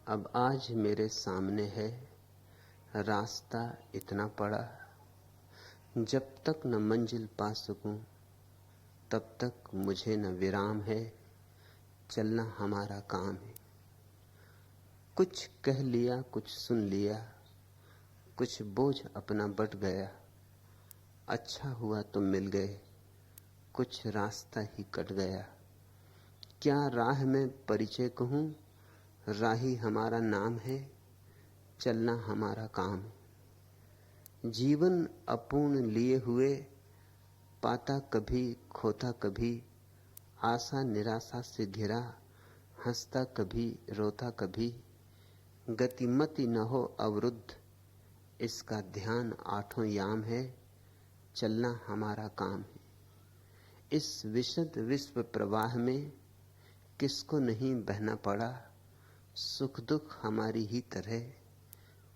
अब आज मेरे सामने है रास्ता इतना पड़ा, जब तक न मंजिल पा सकूं तब तक मुझे न विराम है, चलना हमारा काम है। कुछ कह लिया, कुछ सुन लिया, कुछ बोझ अपना बट गया। अच्छा हुआ तुम मिल गए, कुछ रास्ता ही कट गया। क्या राह में परिचय कहूं, राही हमारा नाम है, चलना हमारा काम है। जीवन अपूर्ण लिए हुए, पाता कभी खोता कभी, आशा निराशा से घिरा, हंसता कभी रोता कभी। गतिमति न हो अवरुद्ध, इसका ध्यान आठों याम है, चलना हमारा काम है। इस विशद विश्व प्रवाह में किसको नहीं बहना पड़ा, सुख दुख हमारी ही तरह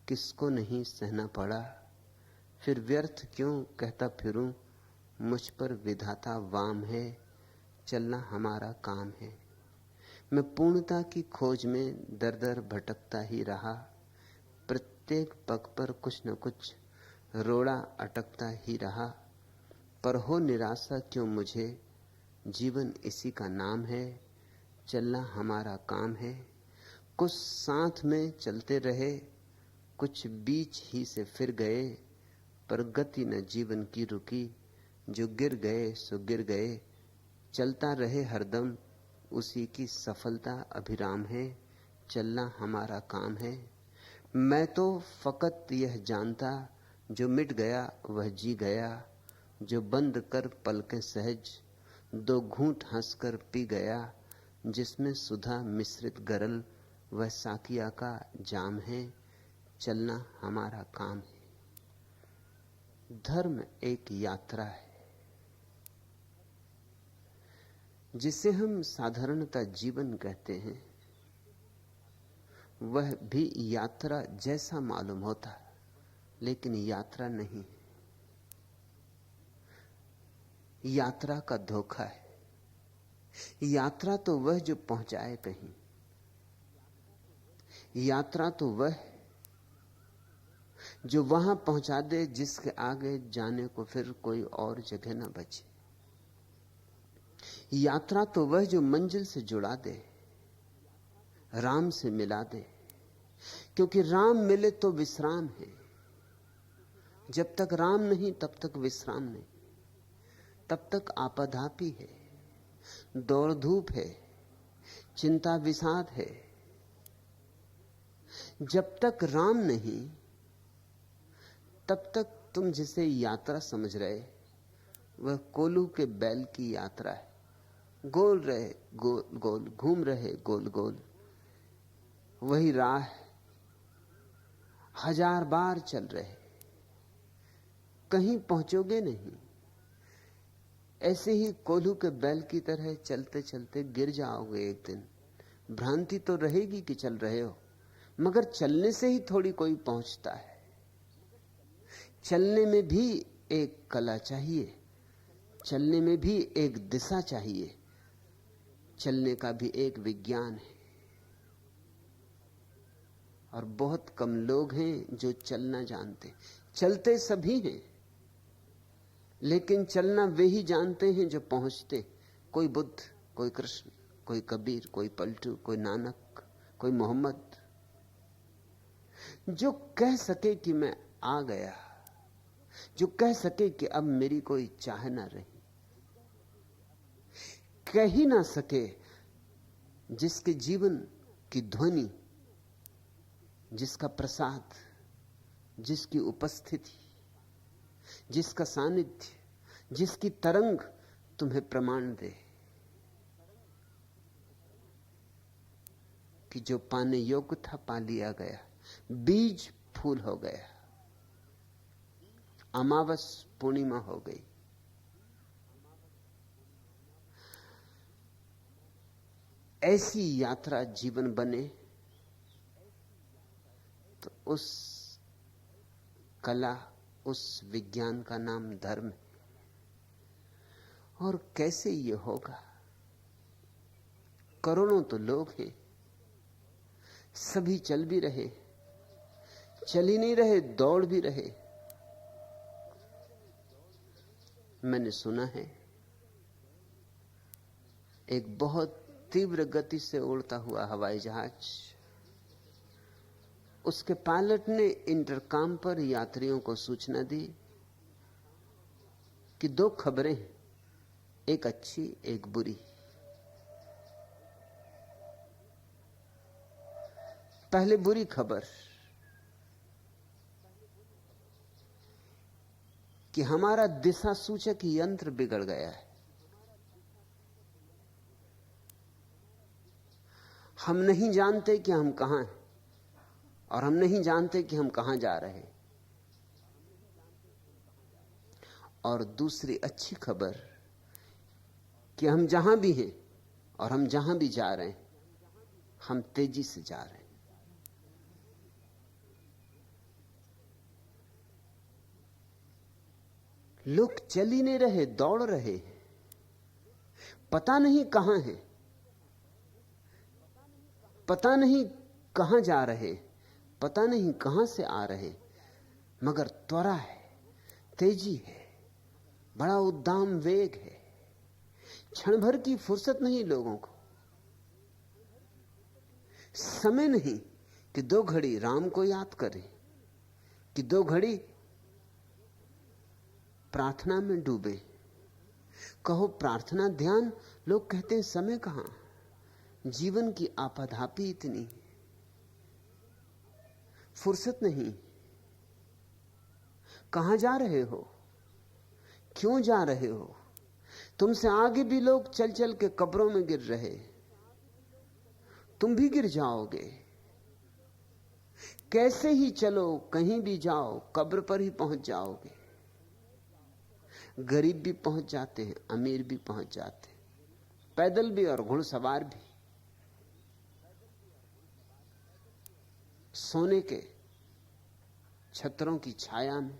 किसको नहीं सहना पड़ा। फिर व्यर्थ क्यों कहता फिरूं, मुझ पर विधाता वाम है, चलना हमारा काम है। मैं पूर्णता की खोज में दर दर भटकता ही रहा, प्रत्येक पग पर कुछ न कुछ रोड़ा अटकता ही रहा। पर हो निराशा क्यों मुझे, जीवन इसी का नाम है, चलना हमारा काम है। कुछ साथ में चलते रहे, कुछ बीच ही से फिर गए, पर गति न जीवन की रुकी, जो गिर गए सो गिर गए। चलता रहे हरदम, उसी की सफलता अभिराम है, चलना हमारा काम है। मैं तो फकत यह जानता, जो मिट गया वह जी गया, जो बंद कर पलकें सहज दो घूंट हंसकर पी गया। जिसमें सुधा मिश्रित गरल वह साकिया का जाम है, चलना हमारा काम है। धर्म एक यात्रा है, जिसे हम साधारणतः जीवन कहते हैं, वह भी यात्रा जैसा मालूम होता है, लेकिन यात्रा नहीं। यात्रा का धोखा है। यात्रा तो वह जो पहुंचाए कहीं, यात्रा तो वह जो वहां पहुंचा दे जिसके आगे जाने को फिर कोई और जगह ना बचे। यात्रा तो वह जो मंजिल से जुड़ा दे, राम से मिला दे, क्योंकि राम मिले तो विश्राम है। जब तक राम नहीं तब तक विश्राम नहीं, तब तक आपाधापी है, दौड़ धूप है, चिंता विषाद है। जब तक राम नहीं तब तक तुम जिसे यात्रा समझ रहे, वह कोल्हू के बैल की यात्रा है। गोल रहे गोल गोल, घूम रहे गोल गोल, वही राह हजार बार चल रहे, कहीं पहुंचोगे नहीं। ऐसे ही कोल्हू के बैल की तरह चलते चलते गिर जाओगे एक दिन। भ्रांति तो रहेगी कि चल रहे हो, मगर चलने से ही थोड़ी कोई पहुंचता है। चलने में भी एक कला चाहिए, चलने में भी एक दिशा चाहिए, चलने का भी एक विज्ञान है। और बहुत कम लोग हैं जो चलना जानते। चलते सभी हैं, लेकिन चलना वे ही जानते हैं जो पहुंचते। कोई बुद्ध, कोई कृष्ण, कोई कबीर, कोई पलटू, कोई नानक, कोई मोहम्मद, जो कह सके कि मैं आ गया, जो कह सके कि अब मेरी कोई चाह ना रही। कह ही ना सके जिसके जीवन की ध्वनि, जिसका प्रसाद, जिसकी उपस्थिति, जिसका सानिध्य, जिसकी तरंग तुम्हें प्रमाण दे कि जो पाने योग्य था पा लिया गया, बीज फूल हो गया, अमावस पूर्णिमा हो गई। ऐसी यात्रा जीवन बने तो उस कला, उस विज्ञान का नाम धर्म है। और कैसे ये होगा? करोड़ों तो लोग हैं, सभी चल भी रहे, चल ही नहीं रहे, दौड़ भी रहे। मैंने सुना है एक बहुत तीव्र गति से उड़ता हुआ हवाई जहाज, उसके पायलट ने इंटरकॉम पर यात्रियों को सूचना दी कि 2 खबरें हैं, एक अच्छी एक बुरी। पहले बुरी खबर कि हमारा दिशा सूचक यंत्र बिगड़ गया है। हम नहीं जानते कि हम कहां हैं और हम नहीं जानते कि हम कहां जा रहे हैं। और दूसरी अच्छी खबर कि हम जहां भी हैं और हम जहां भी जा रहे हैं, हम तेजी से जा रहे हैं। लोग चल ही नहीं रहे, दौड़ रहे, पता नहीं कहां हैं, पता नहीं कहां जा रहे, पता नहीं कहां से आ रहे, मगर त्वरा है, तेजी है, बड़ा उद्दाम वेग है। क्षण भर की फुर्सत नहीं लोगों को, समय नहीं कि 2 घड़ी राम को याद करें, कि 2 घड़ी प्रार्थना में डूबे। कहो प्रार्थना ध्यान, लोग कहते हैं समय कहां, जीवन की आपाधापी इतनी, फुर्सत नहीं। कहां जा रहे हो, क्यों जा रहे हो? तुमसे आगे भी लोग चल चल के कब्रों में गिर रहे, तुम भी गिर जाओगे। कैसे ही चलो, कहीं भी जाओ, कब्र पर ही पहुंच जाओगे। गरीब भी पहुंच जाते हैं, अमीर भी पहुंच जाते हैं, पैदल भी और घुड़सवार भी। सोने के छतरों की छाया में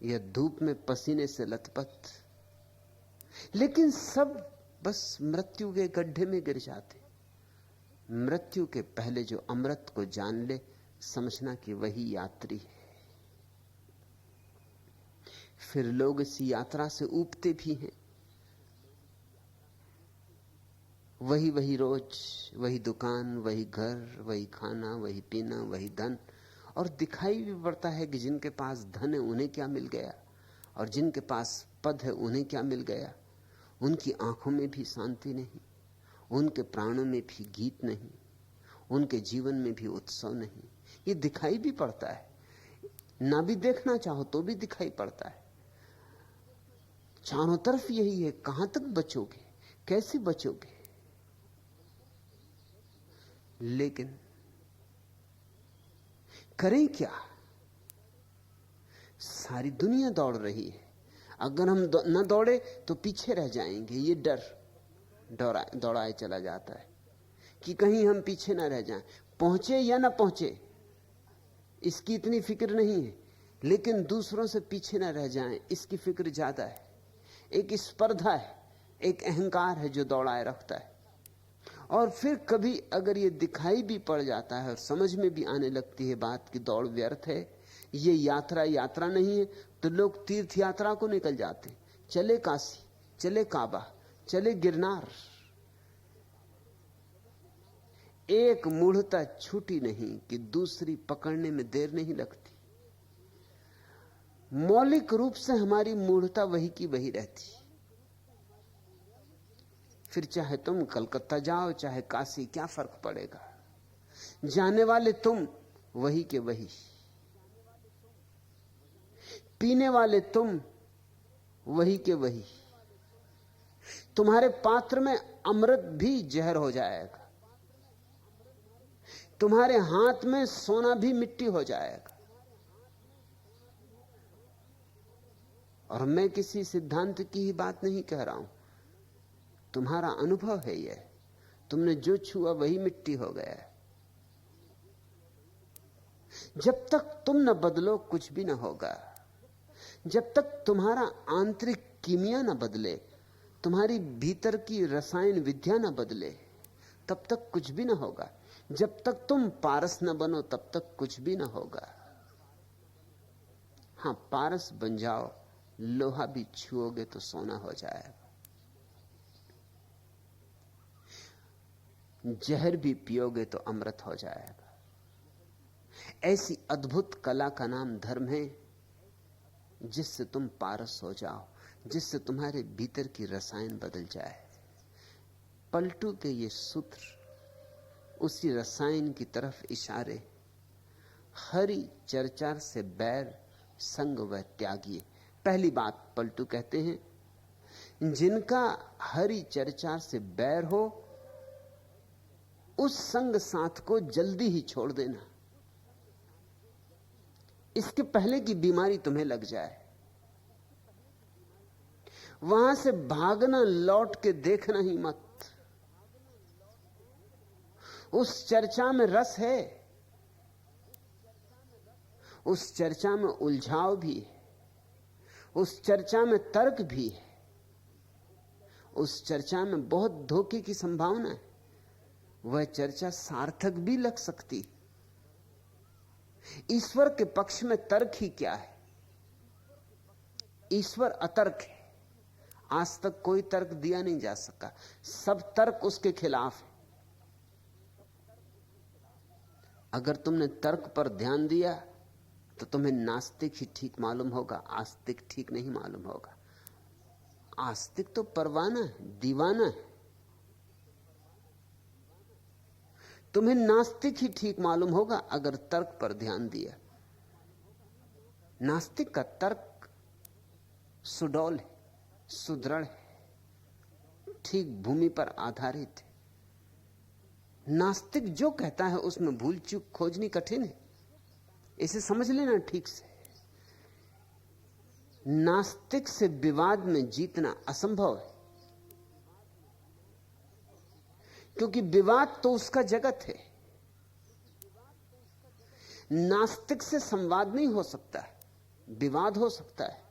या धूप में पसीने से लथपथ, लेकिन सब बस मृत्यु के गड्ढे में गिर जाते। मृत्यु के पहले जो अमृत को जान ले, समझना कि वही यात्री है। फिर लोग इस यात्रा से ऊबते भी हैं। वही वही रोज, वही दुकान, वही घर, वही खाना, वही पीना, वही धन। और दिखाई भी पड़ता है कि जिनके पास धन है उन्हें क्या मिल गया, और जिनके पास पद है उन्हें क्या मिल गया। उनकी आंखों में भी शांति नहीं, उनके प्राणों में भी गीत नहीं, उनके जीवन में भी उत्सव नहीं। ये दिखाई भी पड़ता है, ना भी देखना चाहो तो भी दिखाई पड़ता है। चारों तरफ यही है, कहां तक बचोगे, कैसे बचोगे? लेकिन करें क्या? सारी दुनिया दौड़ रही है। अगर हम न दौड़े तो पीछे रह जाएंगे। ये डर दौड़ाए चला जाता है कि कहीं हम पीछे ना रह जाएं। पहुंचे या ना पहुंचे इसकी इतनी फिक्र नहीं है, लेकिन दूसरों से पीछे ना रह जाएं इसकी फिक्र ज्यादा है। एक स्पर्धा है, एक अहंकार है जो दौड़ाए रखता है। और फिर कभी अगर ये दिखाई भी पड़ जाता है और समझ में भी आने लगती है बात की दौड़ व्यर्थ है, ये यात्रा नहीं है, तो लोग तीर्थ यात्रा को निकल जाते। चले काशी, चले काबा, चले गिरनार। एक मूढ़ता छूटी नहीं कि दूसरी पकड़ने में देर नहीं लगती। मौलिक रूप से हमारी मूढ़ता वही की वही रहती। फिर चाहे तुम कलकत्ता जाओ चाहे काशी, क्या फर्क पड़ेगा? जाने वाले तुम वही के वही, पीने वाले तुम वही के वही। तुम्हारे पात्र में अमृत भी जहर हो जाएगा, तुम्हारे हाथ में सोना भी मिट्टी हो जाएगा। और मैं किसी सिद्धांत की ही बात नहीं कह रहा हूं, तुम्हारा अनुभव है यह। तुमने जो छुआ वही मिट्टी हो गया है। जब तक तुम न बदलो कुछ भी न होगा। जब तक तुम्हारा आंतरिक कीमिया न बदले, तुम्हारी भीतर की रसायन विद्या न बदले, तब तक कुछ भी ना होगा। जब तक तुम पारस न बनो तब तक कुछ भी ना होगा। हां, पारस बन जाओ, लोहा भी छुओगे तो सोना हो जाएगा, जहर भी पियोगे तो अमृत हो जाएगा। ऐसी अद्भुत कला का नाम धर्म है, जिससे तुम पारस हो जाओ, जिससे तुम्हारे भीतर की रसायन बदल जाए। पलटू के ये सूत्र उसी रसायन की तरफ इशारे। हरि चर्चा से बैर, संग व त्यागिए। पहली बात पलटू कहते हैं, जिनका हरि चर्चा से बैर हो, उस संग साथ को जल्दी ही छोड़ देना, इसके पहले की बीमारी तुम्हें लग जाए। वहां से भागना, लौट के देखना ही मत। उस चर्चा में रस है, उस चर्चा में उलझाव भी है, उस चर्चा में तर्क भी है, उस चर्चा में बहुत धोखे की संभावना है। वह चर्चा सार्थक भी लग सकती। ईश्वर के पक्ष में तर्क ही क्या है? ईश्वर अतर्क है। आज तक कोई तर्क दिया नहीं जा सका, सब तर्क उसके खिलाफ है। अगर तुमने तर्क पर ध्यान दिया तो तुम्हें नास्तिक ही ठीक मालूम होगा, आस्तिक ठीक नहीं मालूम होगा। आस्तिक तो परवाना है, दीवाना है। तुम्हें नास्तिक ही ठीक मालूम होगा अगर तर्क पर ध्यान दिया। नास्तिक का तर्क सुडौल है, सुदृढ़ है, ठीक भूमि पर आधारित है। नास्तिक जो कहता है उसमें भूल चूक खोजनी कठिन है, इसे समझ लेना ठीक से। नास्तिक से विवाद में जीतना असंभव है, क्योंकि विवाद तो उसका जगत है। नास्तिक से संवाद नहीं हो सकता, विवाद हो सकता है।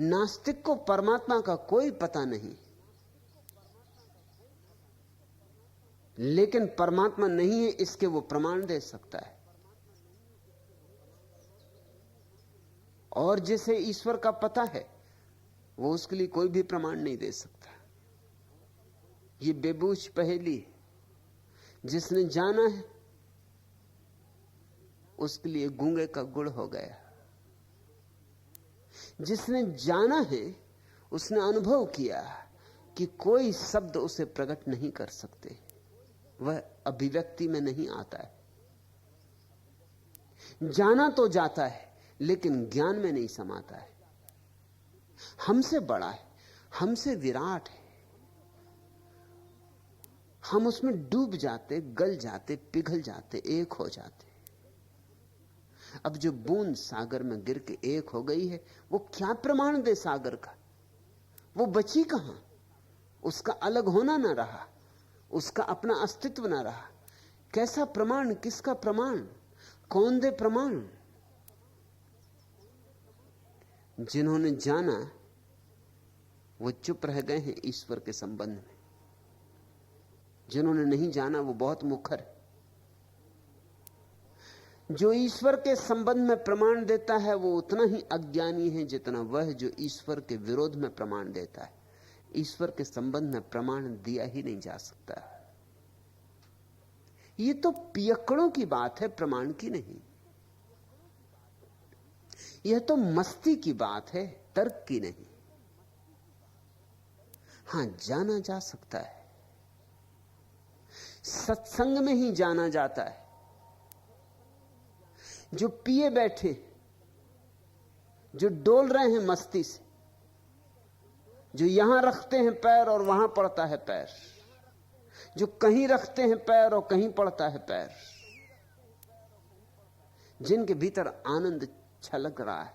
नास्तिक को परमात्मा का कोई पता नहीं, लेकिन परमात्मा नहीं है इसके वो प्रमाण दे सकता है। और जिसे ईश्वर का पता है वो उसके लिए कोई भी प्रमाण नहीं दे सकता। ये बेबूझ पहेली है। जिसने जाना है उसके लिए गूंगे का गुड़ हो गया। जिसने जाना है उसने अनुभव किया कि कोई शब्द उसे प्रकट नहीं कर सकते, वह अभिव्यक्ति में नहीं आता है। जाना तो जाता है लेकिन ज्ञान में नहीं समाता है। हमसे बड़ा है, हमसे विराट है, हम उसमें डूब जाते, गल जाते, पिघल जाते, एक हो जाते। अब जो बूंद सागर में गिर के एक हो गई है, वो क्या प्रमाण दे सागर का? वो बची कहां? उसका अलग होना ना रहा, उसका अपना अस्तित्व ना रहा। कैसा प्रमाण? किसका प्रमाण? कौन दे प्रमाण? जिन्होंने जाना वो चुप रह गए हैं ईश्वर के संबंध में। जिन्होंने नहीं जाना वो बहुत मुखर है। जो ईश्वर के संबंध में प्रमाण देता है वो उतना ही अज्ञानी है जितना वह जो ईश्वर के विरोध में प्रमाण देता है। ईश्वर के संबंध में प्रमाण दिया ही नहीं जा सकता। ये तो पियक्कड़ों की बात है, प्रमाण की नहीं। यह तो मस्ती की बात है, तर्क की नहीं। हां, जाना जा सकता है, सत्संग में ही जाना जाता है। जो पिए बैठे, जो डोल रहे हैं मस्ती से, जो यहां रखते हैं पैर और वहां पड़ता है पैर, जो कहीं रखते हैं पैर और कहीं पड़ता है पैर, जिनके भीतर आनंद छलक रहा है,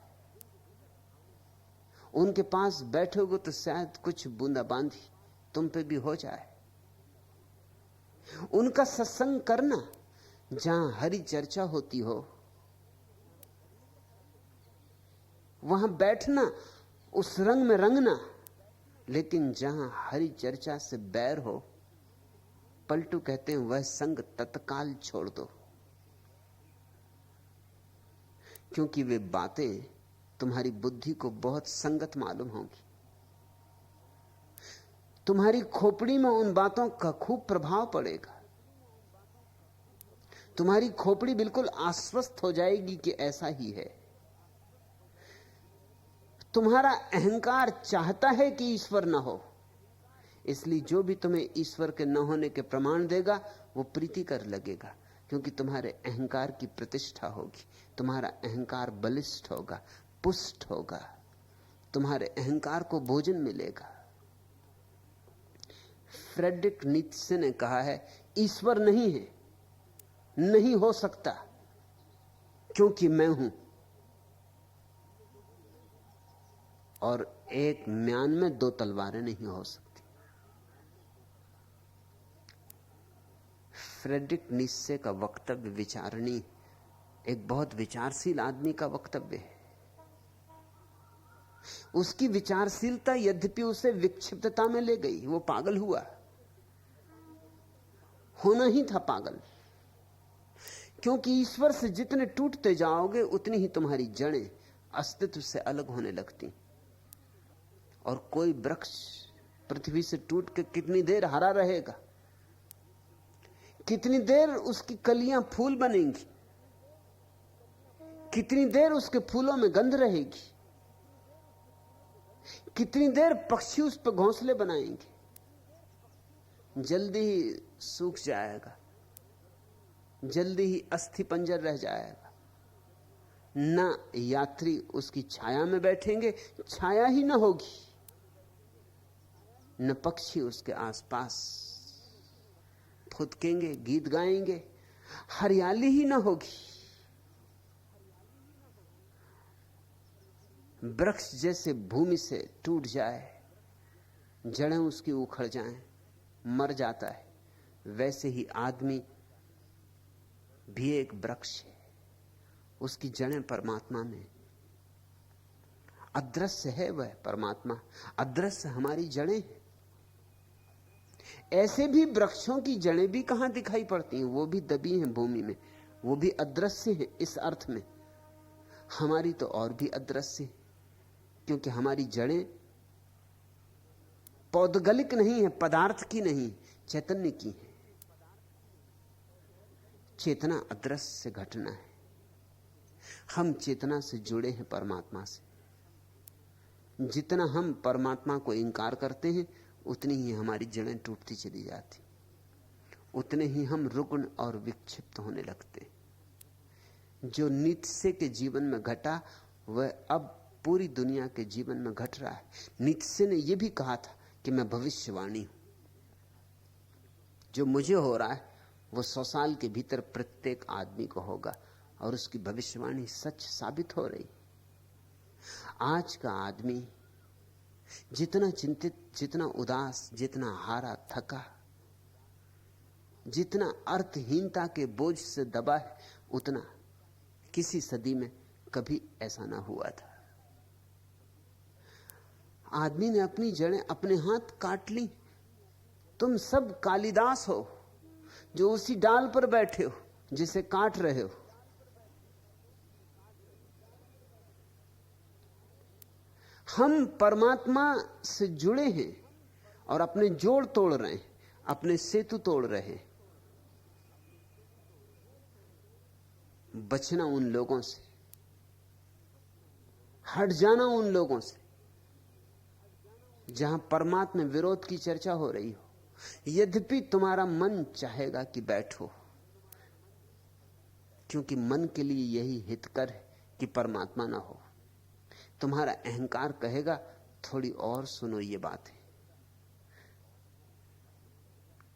उनके पास बैठोगे तो शायद कुछ बूंदाबांदी तुम पे भी हो जाए। उनका सत्संग करना, जहां हरि चर्चा होती हो वहां बैठना, उस रंग में रंगना। लेकिन जहां हरि चर्चा से बैर हो पलटू कहते हैं वह संग तत्काल छोड़ दो, क्योंकि वे बातें तुम्हारी बुद्धि को बहुत संगत मालूम होंगी। तुम्हारी खोपड़ी में उन बातों का खूब प्रभाव पड़ेगा। तुम्हारी खोपड़ी बिल्कुल आश्वस्त हो जाएगी कि ऐसा ही है। तुम्हारा अहंकार चाहता है कि ईश्वर न हो, इसलिए जो भी तुम्हें ईश्वर के न होने के प्रमाण देगा वो प्रीतिकर लगेगा, क्योंकि तुम्हारे अहंकार की प्रतिष्ठा होगी, तुम्हारा अहंकार बलिष्ठ होगा, पुष्ट होगा, तुम्हारे अहंकार को भोजन मिलेगा। फ्रेडरिक नीत्शे ने कहा है ईश्वर नहीं है, नहीं हो सकता, क्योंकि मैं हूं। और एक म्यान में दो तलवारें नहीं हो सकती। फ्रेडरिक नीत्शे का वक्तव्य विचारणीय, एक बहुत विचारशील आदमी का वक्तव्य है। उसकी विचारशीलता यद्यपि उसे विक्षिप्तता में ले गई, वो पागल हुआ, होना ही था पागल, क्योंकि ईश्वर से जितने टूटते जाओगे उतनी ही तुम्हारी जड़ें अस्तित्व से अलग होने लगती। और कोई वृक्ष पृथ्वी से टूट के कितनी देर हरा रहेगा, कितनी देर उसकी कलियां फूल बनेंगी, कितनी देर उसके फूलों में गंध रहेगी, कितनी देर पक्षी उस पर घोंसले बनाएंगे, जल्दी ही सूख जाएगा, जल्दी ही अस्थि पंजर रह जाएगा। न यात्री उसकी छाया में बैठेंगे, छाया ही न होगी, न पक्षी उसके आसपास फुदकेंगे, गीत गाएंगे, हरियाली ही न होगी। वृक्ष जैसे भूमि से टूट जाए, जड़ें उसकी उखड़ जाएं, मर जाता है, वैसे ही आदमी भी एक वृक्ष है, उसकी जड़ें परमात्मा में। अदृश्य है वह परमात्मा, अदृश्य हमारी जड़ें हैं। ऐसे भी वृक्षों की जड़ें भी कहां दिखाई पड़ती हैं, वो भी दबी हैं भूमि में, वो भी अदृश्य हैं इस अर्थ में। हमारी तो और भी अदृश्य है, क्योंकि हमारी जड़ें पौद्गलिक नहीं है, पदार्थ की नहीं, चैतन्य की है। चेतना अदृश्य घटना है, हम चेतना से जुड़े हैं परमात्मा से। जितना हम परमात्मा को इंकार करते हैं उतनी ही हमारी जड़ें टूटती चली जाती, उतने ही हम रुग्ण और विक्षिप्त होने लगते। जो नीत्शे के जीवन में घटा वह अब पूरी दुनिया के जीवन में घट रहा है। नीत्शे ने यह भी कहा था कि मैं भविष्यवाणी हूं, जो मुझे हो रहा है वो 100 साल के भीतर प्रत्येक आदमी को होगा, और उसकी भविष्यवाणी सच साबित हो रही। आज का आदमी जितना चिंतित, जितना उदास, जितना हारा थका, जितना अर्थहीनता के बोझ से दबा है, उतना किसी सदी में कभी ऐसा ना हुआ था। आदमी ने अपनी जड़ें अपने हाथ काट ली। तुम सब कालिदास हो जो उसी डाल पर बैठे हो जिसे काट रहे हो। हम परमात्मा से जुड़े हैं और अपने जोड़ तोड़ रहे हैं, अपने सेतु तोड़ रहे हैं। बचना उन लोगों से, हट जाना उन लोगों से जहां परमात्मा विरोध की चर्चा हो रही हो। यद्यपि तुम्हारा मन चाहेगा कि बैठो, क्योंकि मन के लिए यही हितकर है कि परमात्मा ना हो। तुम्हारा अहंकार कहेगा थोड़ी और सुनो ये बात है,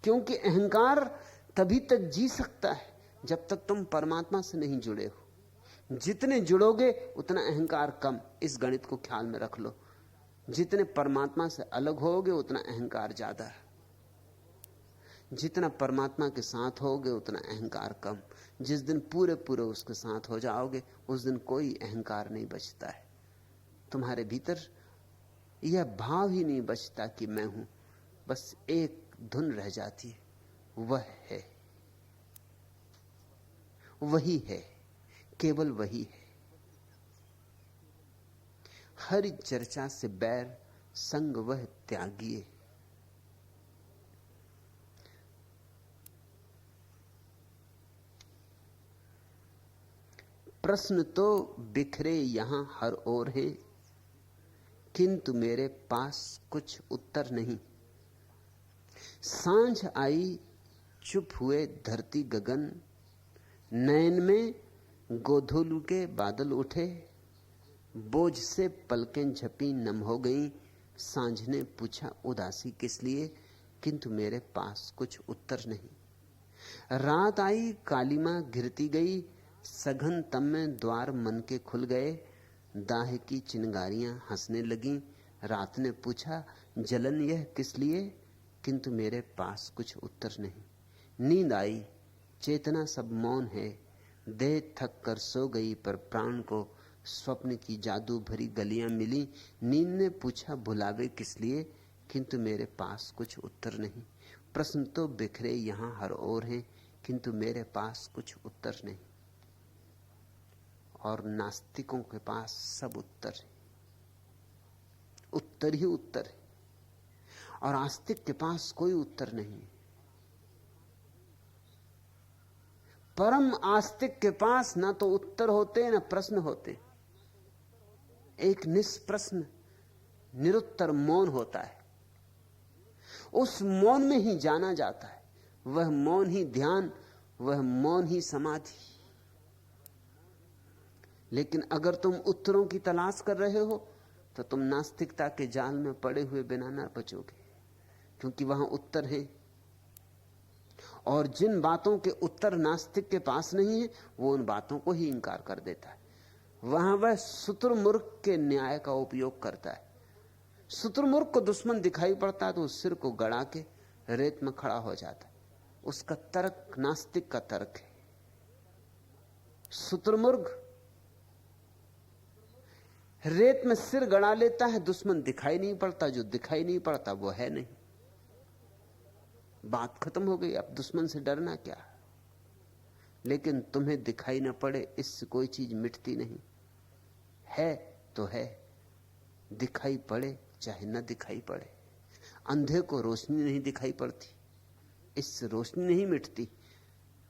क्योंकि अहंकार तभी तक जी सकता है जब तक तुम परमात्मा से नहीं जुड़े हो। जितने जुड़ोगे उतना अहंकार कम, इस गणित को ख्याल में रख लो। जितने परमात्मा से अलग होगे उतना अहंकार ज्यादा है, जितना परमात्मा के साथ होगे उतना अहंकार कम। जिस दिन पूरे पूरे उसके साथ हो जाओगे उस दिन कोई अहंकार नहीं बचता है। तुम्हारे भीतर यह भाव ही नहीं बचता कि मैं हूं, बस एक धुन रह जाती है, वह है, वही है, केवल वही है। हर चर्चा से बैर संग वह त्यागिए। प्रश्न तो बिखरे यहां हर ओर हैं, किंतु मेरे पास कुछ उत्तर नहीं। सांझ आई, चुप हुए धरती गगन, नयन में गोधूल के बादल उठे, बोझ से पलकें झपी नम हो गई। सांझ ने पूछा उदासी किस लिए, किंतु मेरे पास कुछ उत्तर नहीं। रात आई, कालीमा घिरती गई, सघन तम में द्वार मन के खुल गए। दाह की चिंगारियां हंसने लगीं। रात ने पूछा जलन यह किस लिए, किंतु मेरे पास कुछ उत्तर नहीं। नींद आई, चेतना सब मौन है, देह थक कर सो गई, पर प्राण को स्वप्न की जादू भरी गलियां मिली। नींद ने पूछा भुलावे किस लिए, किंतु मेरे पास कुछ उत्तर नहीं। प्रश्न तो बिखरे यहां हर ओर हैं, किंतु मेरे पास कुछ उत्तर नहीं। और नास्तिकों के पास सब उत्तर है, उत्तर ही उत्तर है, और आस्तिक के पास कोई उत्तर नहीं। परम आस्तिक के पास ना तो उत्तर होते ना प्रश्न होते, एक निष्प्रश्न निरुत्तर मौन होता है। उस मौन में ही जाना जाता है, वह मौन ही ध्यान, वह मौन ही समाधि। लेकिन अगर तुम उत्तरों की तलाश कर रहे हो तो तुम नास्तिकता के जाल में पड़े हुए बिना न बचोगे, क्योंकि वहां उत्तर है। और जिन बातों के उत्तर नास्तिक के पास नहीं है, वो उन बातों को ही इंकार कर देता है। वहां वह शुतुरमुर्ग के न्याय का उपयोग करता है। शुतुरमुर्ग को दुश्मन दिखाई पड़ता है तो उस सिर को गड़ा के रेत में खड़ा हो जाता है। उसका तर्क नास्तिक का तर्क है। शुतुरमुर्ग रेत में सिर गड़ा लेता है, दुश्मन दिखाई नहीं पड़ता, जो दिखाई नहीं पड़ता वो है नहीं। बात खत्म हो गई, अब दुश्मन से डरना क्या। लेकिन तुम्हें दिखाई ना पड़े इससे कोई चीज मिटती नहीं। है तो है, दिखाई पड़े चाहे न दिखाई पड़े। अंधे को रोशनी नहीं दिखाई पड़ती, इससे रोशनी नहीं मिटती।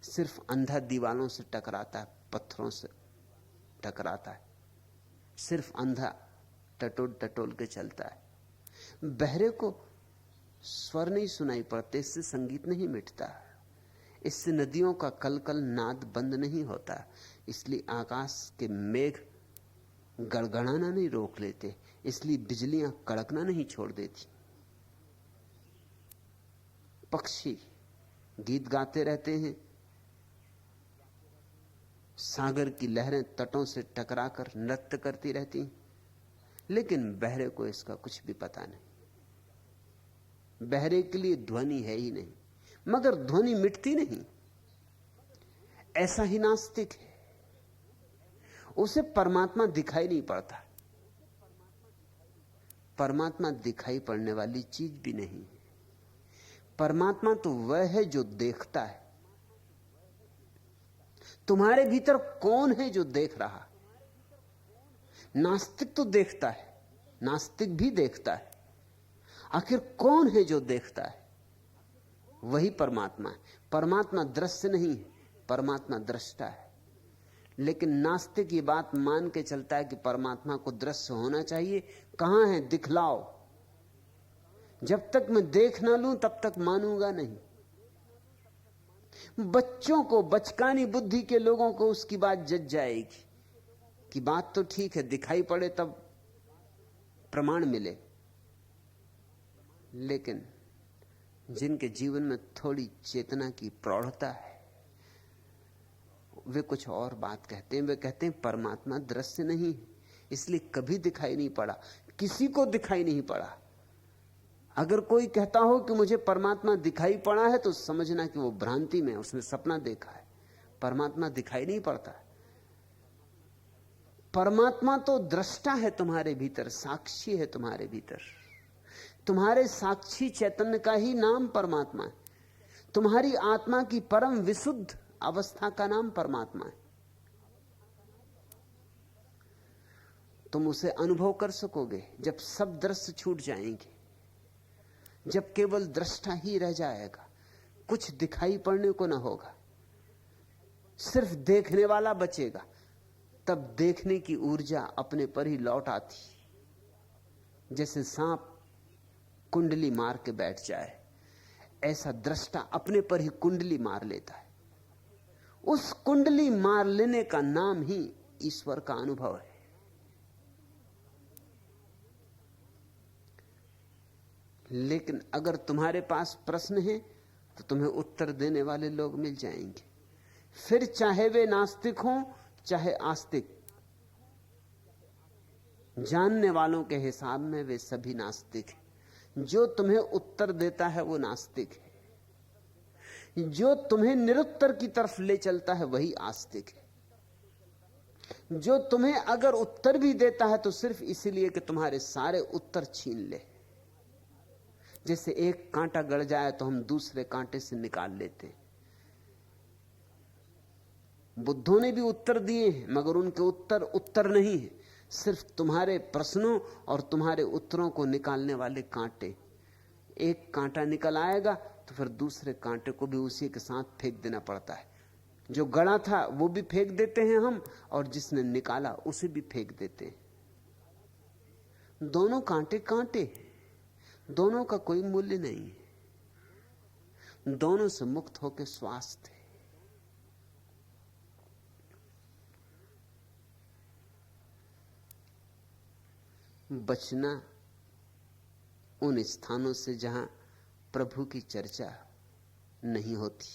सिर्फ अंधा दीवालों से टकराता है, पत्थरों से टकराता है। सिर्फ अंधा टटोल टटोल के चलता है। बहरे को स्वर नहीं सुनाई पड़ते, इससे संगीत नहीं मिटता। इससे नदियों का कलकल नाद बंद नहीं होता। इसलिए आकाश के मेघ गड़गड़ाना नहीं रोक लेते, इसलिए बिजलियां कड़कना नहीं छोड़ देती। पक्षी गीत गाते रहते हैं, सागर की लहरें तटों से टकराकर नृत्य करती रहती, लेकिन बहरे को इसका कुछ भी पता नहीं। बहरे के लिए ध्वनि है ही नहीं, मगर ध्वनि मिटती नहीं। ऐसा ही नास्तिक है, उसे परमात्मा दिखाई नहीं पड़ता। परमात्मा दिखाई पड़ने वाली चीज भी नहीं। परमात्मा तो वह है जो देखता है। तुम्हारे भीतर कौन है जो देख रहा? नास्तिक तो देखता है, नास्तिक भी देखता है। आखिर कौन है जो देखता है? वही परमात्मा है। परमात्मा दृश्य नहीं है, परमात्मा दृष्टा है। लेकिन नास्तिक ये बात मान के चलता है कि परमात्मा को दृश्य होना चाहिए। कहां है? दिखलाओ। जब तक मैं देख ना लूं तब तक मानूंगा नहीं। बच्चों को, बचकानी बुद्धि के लोगों को उसकी बात जज जाएगी कि बात तो ठीक है, दिखाई पड़े तब प्रमाण मिले। लेकिन जिनके जीवन में थोड़ी चेतना की प्रौढ़ता है, वे कुछ और बात कहते हैं। वे कहते हैं परमात्मा दृश्य नहीं है, इसलिए कभी दिखाई नहीं पड़ा, किसी को दिखाई नहीं पड़ा। अगर कोई कहता हो कि मुझे परमात्मा दिखाई पड़ा है तो समझना कि वो भ्रांति में, उसने सपना देखा है। परमात्मा दिखाई नहीं पड़ता। परमात्मा तो दृष्टा है तुम्हारे भीतर, साक्षी है तुम्हारे भीतर। तुम्हारे साक्षी चैतन्य का ही नाम परमात्मा है। तुम्हारी आत्मा की परम विशुद्ध अवस्था का नाम परमात्मा है। तुम उसे अनुभव कर सकोगे जब सब दृश्य छूट जाएंगे, जब केवल दृष्टा ही रह जाएगा, कुछ दिखाई पड़ने को ना होगा, सिर्फ देखने वाला बचेगा। तब देखने की ऊर्जा अपने पर ही लौट आती, जैसे सांप कुंडली मार के बैठ जाए, ऐसा दृष्टा अपने पर ही कुंडली मार लेता है। उस कुंडली मार लेने का नाम ही ईश्वर का अनुभव है। लेकिन अगर तुम्हारे पास प्रश्न है तो तुम्हें उत्तर देने वाले लोग मिल जाएंगे, फिर चाहे वे नास्तिक हों चाहे आस्तिक। जानने वालों के हिसाब में वे सभी नास्तिक हैं। जो तुम्हें उत्तर देता है वो नास्तिक है, जो तुम्हें निरुत्तर की तरफ ले चलता है वही आस्तिक है। जो तुम्हें अगर उत्तर भी देता है तो सिर्फ इसलिए कि तुम्हारे सारे उत्तर छीन ले। जैसे एक कांटा गड़ जाए तो हम दूसरे कांटे से निकाल लेते हैं। बुद्धों ने भी उत्तर दिए हैं, मगर उनके उत्तर उत्तर नहीं है, सिर्फ तुम्हारे प्रश्नों और तुम्हारे उत्तरों को निकालने वाले कांटे। एक कांटा निकल आएगा तो फिर दूसरे कांटे को भी उसी के साथ फेंक देना पड़ता है। जो गड़ा था वो भी फेंक देते हैं हम, और जिसने निकाला उसे भी फेंक देते हैं। दोनों कांटे कांटे, दोनों का कोई मूल्य नहीं है। दोनों से मुक्त होकर स्वास्थ्य है। बचना उन स्थानों से जहां प्रभु की चर्चा नहीं होती,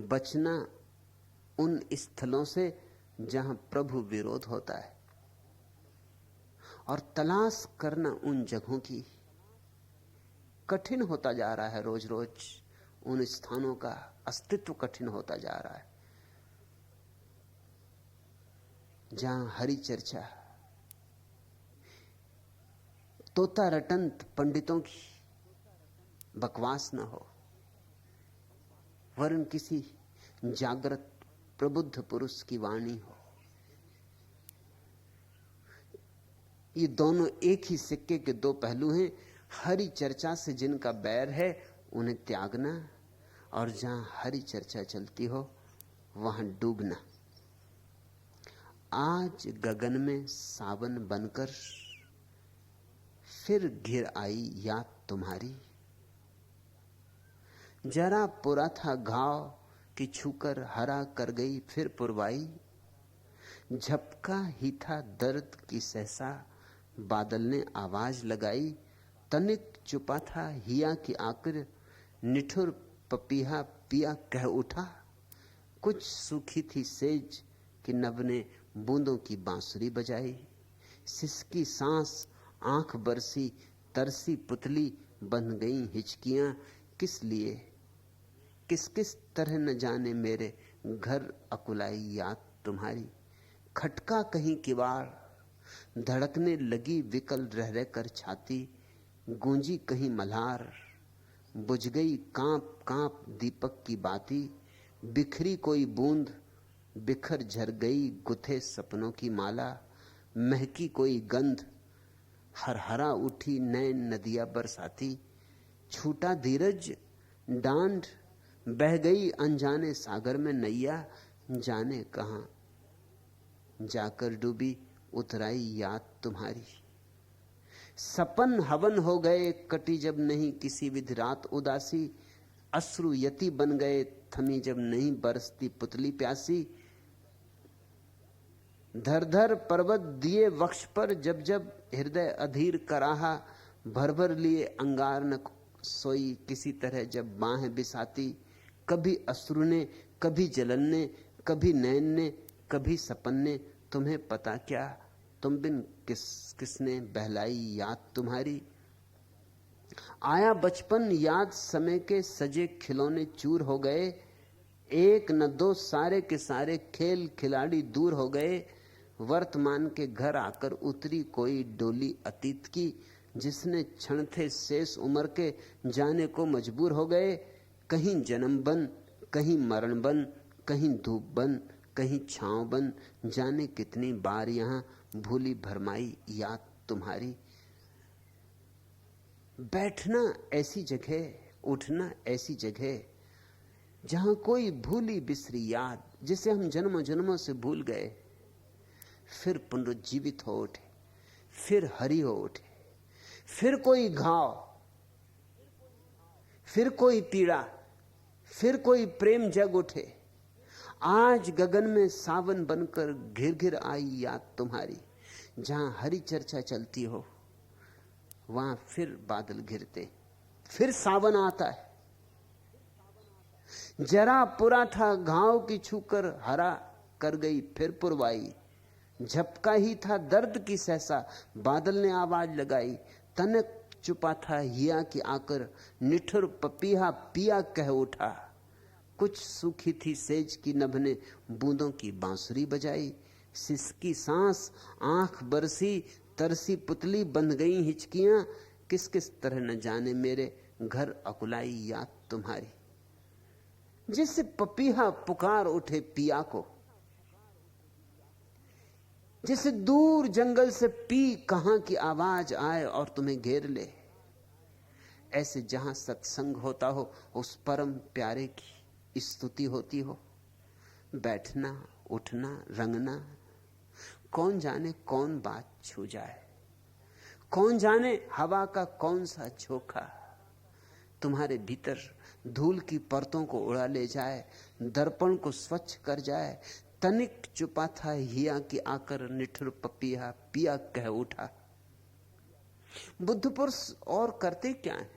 बचना उन स्थलों से जहां प्रभु विरोध होता है, और तलाश करना उन जगहों की। कठिन होता जा रहा है रोज रोज, उन स्थानों का अस्तित्व कठिन होता जा रहा है जहां हरि चर्चा, तोता रटंत पंडितों की बकवास न हो, वरन किसी जागृत प्रबुद्ध पुरुष की वाणी हो। ये दोनों एक ही सिक्के के दो पहलू हैं। हरि चर्चा से जिनका बैर है उन्हें त्यागना, और जहां हरि चर्चा चलती हो वहां डूबना। आज गगन में सावन बनकर फिर घिर आई याद तुम्हारी। जरा पुरा था घाव कि छूकर हरा कर गई फिर पुरवाई। झपका ही था दर्द की सहसा बादल ने आवाज लगाई। तनिक चुपा था हिया की आकर निठुर पपीहा पिया कह उठा। कुछ सूखी थी सेज कि नभ ने बूंदों की बांसुरी बजाई। सिसकी सांस आंख बरसी तरसी पुतली बंध गई हिचकियां। किस लिए किस किस तरह न जाने मेरे घर अकुलाई याद तुम्हारी। खटका कहीं किवाड़ धड़कने लगी विकल रह रह कर छाती। गूंजी कहीं मल्हार बुझ गई कांप कांप दीपक की बाती। बिखरी कोई बूंद बिखर झर गई गुथे सपनों की माला। महकी कोई गंध हरहरा उठी नैन नदिया बरसाती। छूटा धीरज डांड बह गई अनजाने सागर में नैया। जाने कहां जाकर डूबी उतराई याद तुम्हारी। सपन हवन हो गए कटी जब नहीं किसी विधि रात उदासी। अश्रु यति बन गए थमी जब नहीं बरसती पुतली प्यासी। धर धर पर्वत दिए वक्ष पर जब जब हृदय अधीर कराहा। भर भर लिए अंगार न सोई किसी तरह जब बाहें बिसाती। कभी अश्रु ने कभी जलन ने कभी नैन ने कभी सपन ने तुम्हें पता क्या तुम बिन किसने बहलाई याद तुम्हारी। आया बचपन याद समय के सजे खिलौने चूर हो गए। एक न दो सारे के सारे खेल खिलाड़ी दूर हो गए। वर्तमान के घर आकर उतरी कोई डोली अतीत की। जिसने क्षण थे शेष उम्र के जाने को मजबूर हो गए। कहीं जन्म बन, कहीं मरण बन, कहीं धूप बन, कहीं छांव बन, जाने कितनी बार यहां भूली भरमाई याद तुम्हारी। बैठना ऐसी जगह, उठना ऐसी जगह जहां कोई भूली बिसरी याद, जिसे हम जन्मों जन्मों से भूल गए, फिर पुनरुज्जीवित हो उठे, फिर हरी हो उठे, फिर कोई घाव, फिर कोई पीड़ा, फिर कोई प्रेम जग उठे। आज गगन में सावन बनकर घिर घिर आई याद तुम्हारी। जहां हरी चर्चा चलती हो वहां फिर बादल घिरते, फिर सावन आता है। जरा पुरा था घाव की छूकर हरा कर गई फिर पुरवाई। झपका ही था दर्द की सहसा, बादल ने आवाज लगाई। तनक चुपा था हिया की आकर, निठुर पपीहा पिया कह उठा। कुछ सूखी थी सेज की नभ ने बूंदों की बांसुरी बजाई। सिसकी सांस, आंख बरसी, तरसी पुतली बंध गई हिचकियां। किस किस तरह न जाने मेरे घर अकुलाई याद तुम्हारी। जिससे पपीहा पुकार उठे पिया को, जैसे दूर जंगल से पी कहां की आवाज आए और तुम्हें घेर ले। ऐसे जहां सत्संग होता हो, उस परम प्यारे की स्तुति होती हो। बैठना, उठना, रंगना, कौन जाने कौन बात छू जाए, कौन जाने हवा का कौन सा झोंका तुम्हारे भीतर धूल की परतों को उड़ा ले जाए, दर्पण को स्वच्छ कर जाए। तनिक चुपा था हिया की आकर, निठुर पपीहा पिया कह उठा। बुद्ध पुरुष और करते क्या है?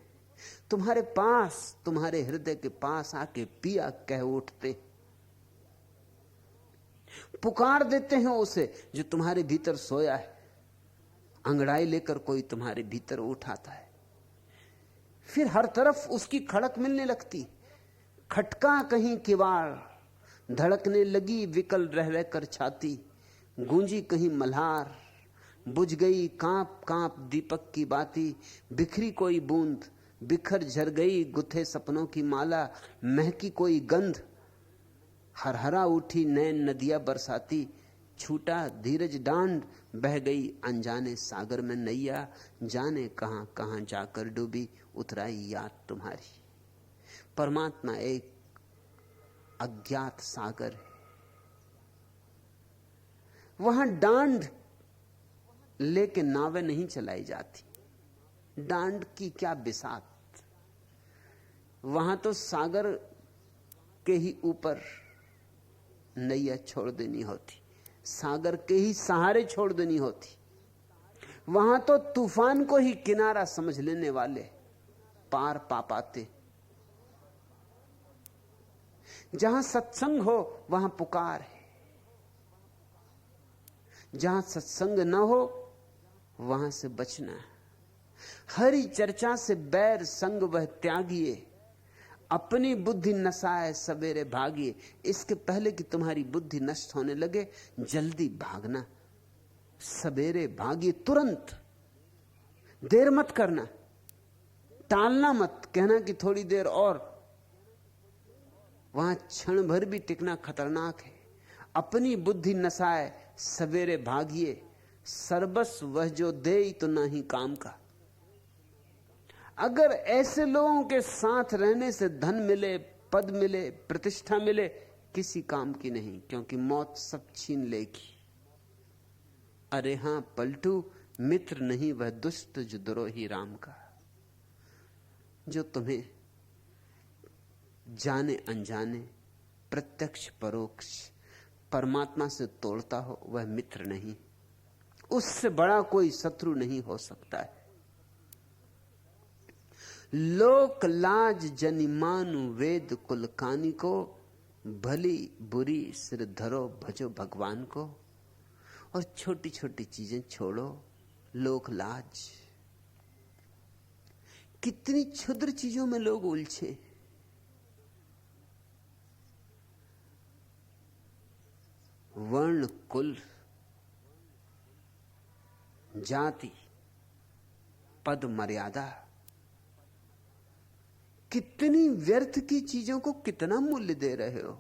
तुम्हारे पास, तुम्हारे हृदय के पास आके पिया कह उठते, पुकार देते हैं उसे जो तुम्हारे भीतर सोया है। अंगड़ाई लेकर कोई तुम्हारे भीतर उठाता है, फिर हर तरफ उसकी खड़क मिलने लगती। खटका कहीं किवाड़, धड़कने लगी विकल रह रहकर छाती। गूंजी कहीं मल्हार, बुझ गई कांप कांप दीपक की बाती। बिखरी कोई बूंद, बिखर झर गई गुथे सपनों की माला। महकी कोई गंध, हरहरा उठी नैन नदियां बरसाती। छूटा धीरज डांड, बह गई अनजाने सागर में नैया। जाने कहां कहां जाकर डूबी, उतराई याद तुम्हारी। परमात्मा एक अज्ञात सागर है। वहां डांड लेके नावें नहीं चलाई जाती। डांड की क्या बिसात, वहां तो सागर के ही ऊपर नैया छोड़ देनी होती, सागर के ही सहारे छोड़ देनी होती। वहां तो तूफान को ही किनारा समझ लेने वाले पार पा पाते। जहां सत्संग हो वहां पुकार है, जहां सत्संग न हो वहां से बचना है। हरी चर्चा से बैर संग वह त्यागिए, अपनी बुद्धि नसाए सवेरे भागिए। इसके पहले कि तुम्हारी बुद्धि नष्ट होने लगे, जल्दी भागना, सवेरे भागिए, तुरंत। देर मत करना, टालना मत, कहना कि थोड़ी देर और। वहां क्षण भर भी टिकना खतरनाक है। अपनी बुद्धि नसाए सवेरे भागिए, सर्वस्व वह जो दे तो ना ही काम का। अगर ऐसे लोगों के साथ रहने से धन मिले, पद मिले, प्रतिष्ठा मिले, किसी काम की नहीं, क्योंकि मौत सब छीन लेगी। अरे हां पलटू, मित्र नहीं वह दुष्ट जो द्रोही राम का। जो तुम्हें जाने अनजाने, प्रत्यक्ष परोक्ष परमात्मा से तोड़ता हो, वह मित्र नहीं। उससे बड़ा कोई शत्रु नहीं हो सकता है। लोक लाज जनिमानु वेद कुलकानी को, भली बुरी सिर धरो भजो भगवान को। और छोटी छोटी चीजें छोड़ो, लोक लाज। कितनी क्षुद्र चीजों में लोग उलझे। वर्ण, कुल, जाति, पद, मर्यादा, कितनी व्यर्थ की चीजों को कितना मूल्य दे रहे हो।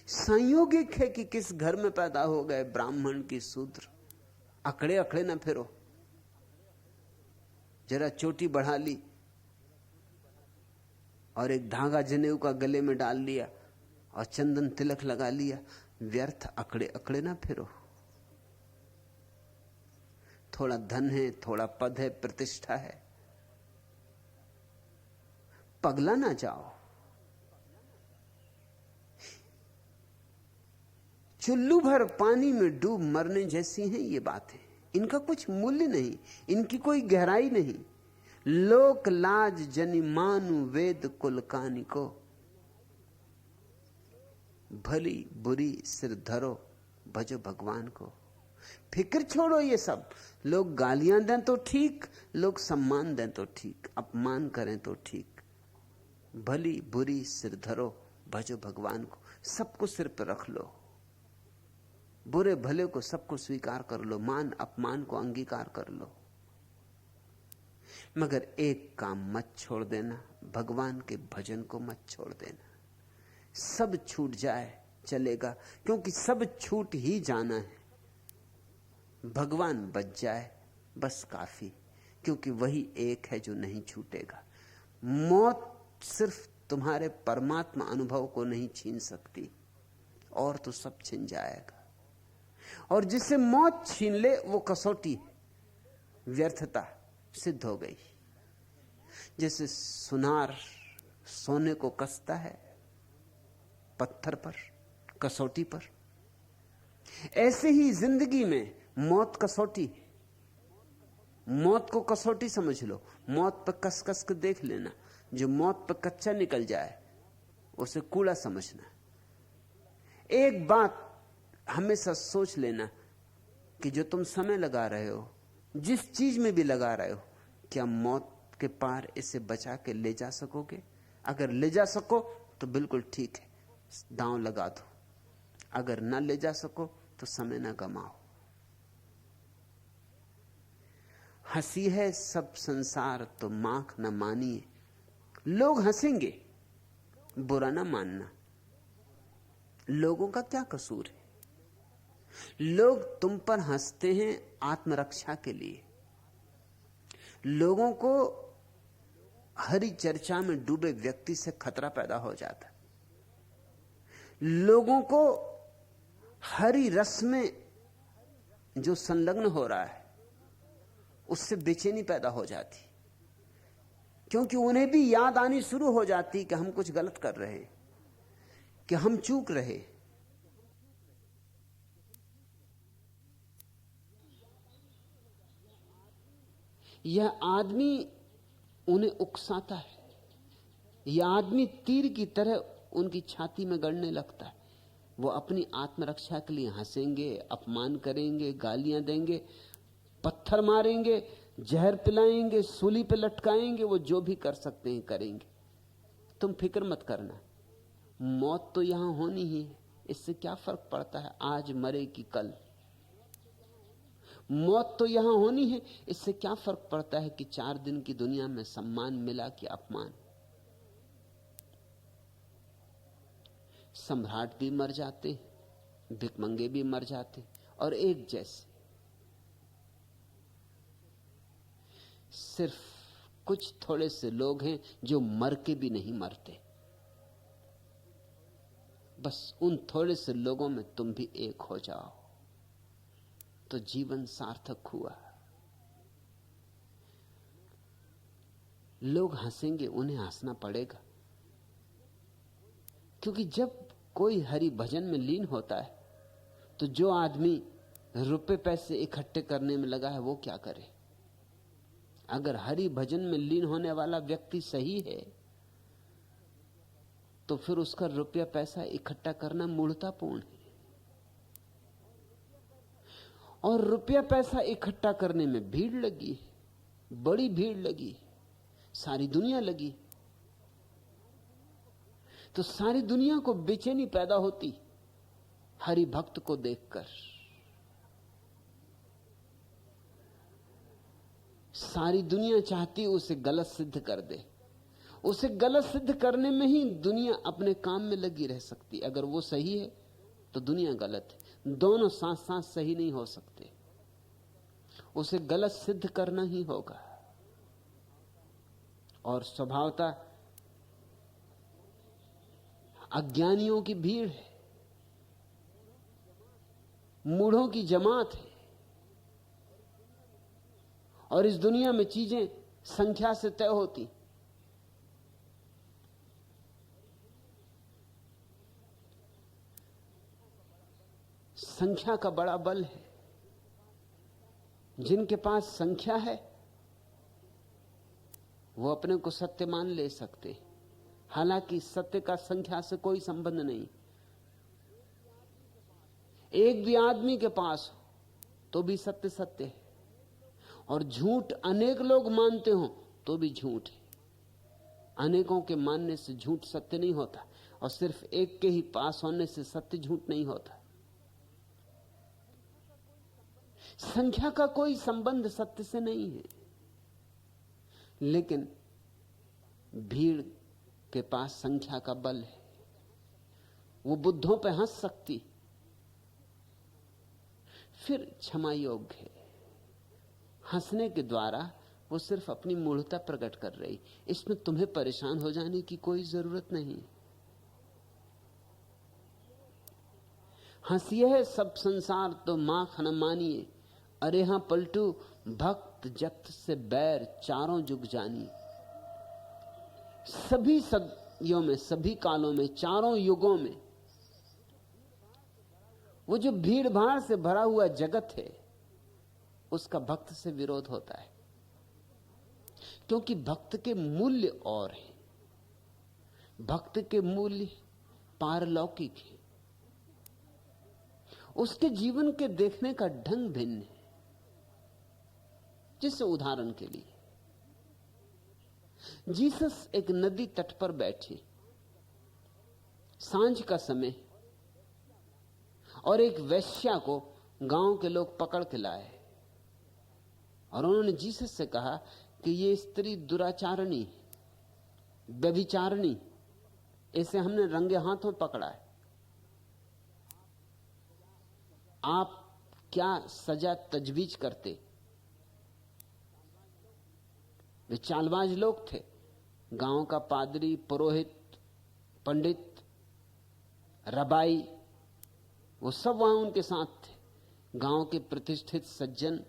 संयोगिक है कि किस घर में पैदा हो गए, ब्राह्मण की शूद्र। अकड़े अकड़े ना फिरो। जरा चोटी बढ़ा ली और एक धागा जनेऊ का गले में डाल लिया और चंदन तिलक लगा लिया, व्यर्थ अकड़े अकड़े ना फिरो। थोड़ा धन है, थोड़ा पद है, प्रतिष्ठा है, पगला ना जाओ। चुल्लू भर पानी में डूब मरने जैसी हैं ये बातें। इनका कुछ मूल्य नहीं, इनकी कोई गहराई नहीं। लोक लाज जनि मानु वेद कुल कानी को, भली बुरी सिर धरो भजो भगवान को। फिक्र छोड़ो ये सब। लोग गालियां दें तो ठीक, लोग सम्मान दें तो ठीक, अपमान करें तो ठीक। भली बुरी सिर धरो भजो भगवान को। सबको सिर पर रख लो, बुरे भले को सबको स्वीकार कर लो, मान अपमान को अंगीकार कर लो। मगर एक काम मत छोड़ देना, भगवान के भजन को मत छोड़ देना। सब छूट जाए चलेगा, क्योंकि सब छूट ही जाना है। भगवान बच जाए बस काफी, क्योंकि वही एक है जो नहीं छूटेगा। मौत सिर्फ तुम्हारे परमात्मा अनुभव को नहीं छीन सकती, और तो सब छिन जाएगा। और जिसे मौत छीन ले वो कसौटी, व्यर्थता सिद्ध हो गई। जैसे सुनार सोने को कसता है पत्थर पर, कसौटी पर, ऐसे ही जिंदगी में मौत कसौटी। मौत को कसौटी समझ लो, मौत पर कस कस के देख लेना। जो मौत पर कच्चा निकल जाए उसे कूड़ा समझना। एक बात हमेशा सोच लेना कि जो तुम समय लगा रहे हो, जिस चीज में भी लगा रहे हो, क्या मौत के पार इसे बचा के ले जा सकोगे? अगर ले जा सको तो बिल्कुल ठीक है, दांव लगा दो। अगर ना ले जा सको तो समय ना गमाओ। हंसी है सब संसार तो माख न मानिए। लोग हंसेंगे, बुरा ना मानना। लोगों का क्या कसूर है? लोग तुम पर हंसते हैं आत्मरक्षा के लिए। लोगों को हरी चर्चा में डूबे व्यक्ति से खतरा पैदा हो जाता है। लोगों को हरी रस में जो संलग्न हो रहा है उससे बेचैनी पैदा हो जाती, क्योंकि उन्हें भी याद आनी शुरू हो जाती कि हम कुछ गलत कर रहे हैं, कि हम चूक रहे। यह आदमी उन्हें उकसाता है, यह आदमी तीर की तरह उनकी छाती में गड़ने लगता है। वो अपनी आत्मरक्षा के लिए हंसेंगे, अपमान करेंगे, गालियां देंगे, पत्थर मारेंगे, जहर पिलाएंगे, सूली पे लटकाएंगे। वो जो भी कर सकते हैं करेंगे। तुम फिक्र मत करना, मौत तो यहां होनी ही है। इससे क्या फर्क पड़ता है आज मरे कि कल? मौत तो यहां होनी है, इससे क्या फर्क पड़ता है कि 4 दिन की दुनिया में सम्मान मिला कि अपमान। सम्राट भी मर जाते, भिकमंगे भी मर जाते, और एक जैसे। सिर्फ कुछ थोड़े से लोग हैं जो मर के भी नहीं मरते। बस उन थोड़े से लोगों में तुम भी एक हो जाओ तो जीवन सार्थक हुआ। लोग हंसेंगे, उन्हें हंसना पड़ेगा, क्योंकि जब कोई हरि भजन में लीन होता है तो जो आदमी रुपए पैसे इकट्ठे करने में लगा है वो क्या करे? अगर हरि भजन में लीन होने वाला व्यक्ति सही है तो फिर उसका रुपया पैसा इकट्ठा करना मूढ़तापूर्ण है। और रुपया पैसा इकट्ठा करने में भीड़ लगी, बड़ी भीड़ लगी, सारी दुनिया लगी। तो सारी दुनिया को बेचैनी पैदा होती हरि भक्त को देखकर। सारी दुनिया चाहती है उसे गलत सिद्ध कर दे। उसे गलत सिद्ध करने में ही दुनिया अपने काम में लगी रह सकती। अगर वो सही है तो दुनिया गलत है। दोनों साथ साथ सही नहीं हो सकते। उसे गलत सिद्ध करना ही होगा। और स्वभावतः अज्ञानियों की भीड़ है, मूढ़ों की जमात है। और इस दुनिया में चीजें संख्या से तय होती। संख्या का बड़ा बल है। जिनके पास संख्या है वो अपने को सत्य मान ले सकते, हालांकि सत्य का संख्या से कोई संबंध नहीं। एक भी आदमी के पास हो तो भी सत्य सत्य है, और झूठ अनेक लोग मानते हो तो भी झूठ है। अनेकों के मानने से झूठ सत्य नहीं होता, और सिर्फ एक के ही पास होने से सत्य झूठ नहीं होता। संख्या का कोई संबंध सत्य से नहीं है। लेकिन भीड़ के पास संख्या का बल है। वो बुद्धों पे हंस सकती, फिर क्षमा योग्य है। हंसने के द्वारा वो सिर्फ अपनी मूढ़ता प्रकट कर रही। इसमें तुम्हें परेशान हो जाने की कोई जरूरत नहीं। हंसिए है सब संसार तो माख न मानिए, अरे हां पलटू भक्त जक्त से बैर चारों जुग जानी। सभी सदियों में, सभी कालों में, चारों युगों में वो जो भीड़ भाड़ से भरा हुआ जगत है उसका भक्त से विरोध होता है, क्योंकि भक्त के मूल्य और हैं। भक्त के मूल्य पारलौकिक है। उसके जीवन के देखने का ढंग भिन्न है। जिससे उदाहरण के लिए जीसस एक नदी तट पर बैठे, सांझ का समय, और एक वेश्या को गांव के लोग पकड़ के लाए, और उन्होंने जीसस से कहा कि ये स्त्री दुराचारणी, व्यभिचारिणी, इसे हमने रंगे हाथों पकड़ा है। आप क्या सजा तजवीज करते? वे चालबाज लोग थे। गांव का पादरी, पुरोहित, पंडित, रबाई, वो सब वहां उनके साथ थे। गांव के प्रतिष्ठित सज्जन,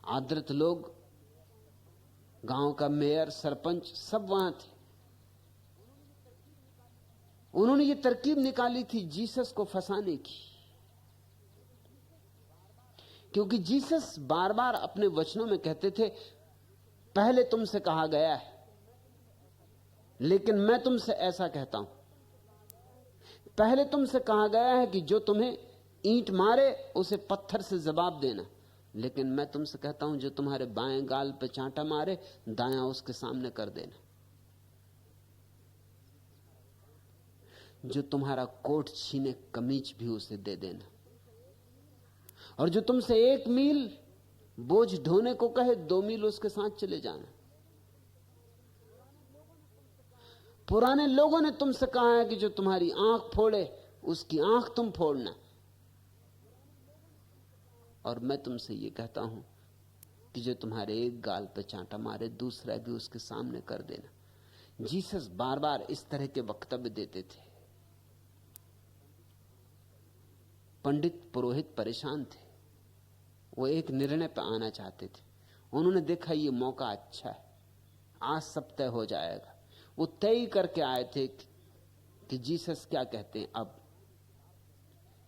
आदृत लोग, गांव का मेयर, सरपंच, सब वहां थे। उन्होंने ये तरकीब निकाली थी जीसस को फंसाने की, क्योंकि जीसस बार बार अपने वचनों में कहते थे, पहले तुमसे कहा गया है लेकिन मैं तुमसे ऐसा कहता हूं। पहले तुमसे कहा गया है कि जो तुम्हें ईंट मारे उसे पत्थर से जवाब देना, लेकिन मैं तुमसे कहता हूं जो तुम्हारे बाएं गाल पे चांटा मारे दायां उसके सामने कर देना। जो तुम्हारा कोट छीने कमीज भी उसे दे देना। और जो तुमसे 1 मील बोझ ढोने को कहे 2 मील उसके साथ चले जाना। पुराने लोगों ने तुमसे कहा है कि जो तुम्हारी आंख फोड़े उसकी आंख तुम फोड़ना, और मैं तुमसे ये कहता हूं कि जो तुम्हारे एक गाल पे चांटा मारे दूसरा भी उसके सामने कर देना। जीसस बार बार इस तरह के वक्तव्य देते थे। पंडित पुरोहित परेशान थे, वो एक निर्णय पर आना चाहते थे। उन्होंने देखा ये मौका अच्छा है, आज सब तय हो जाएगा। वो तय करके आए थे कि जीसस क्या कहते हैं अब,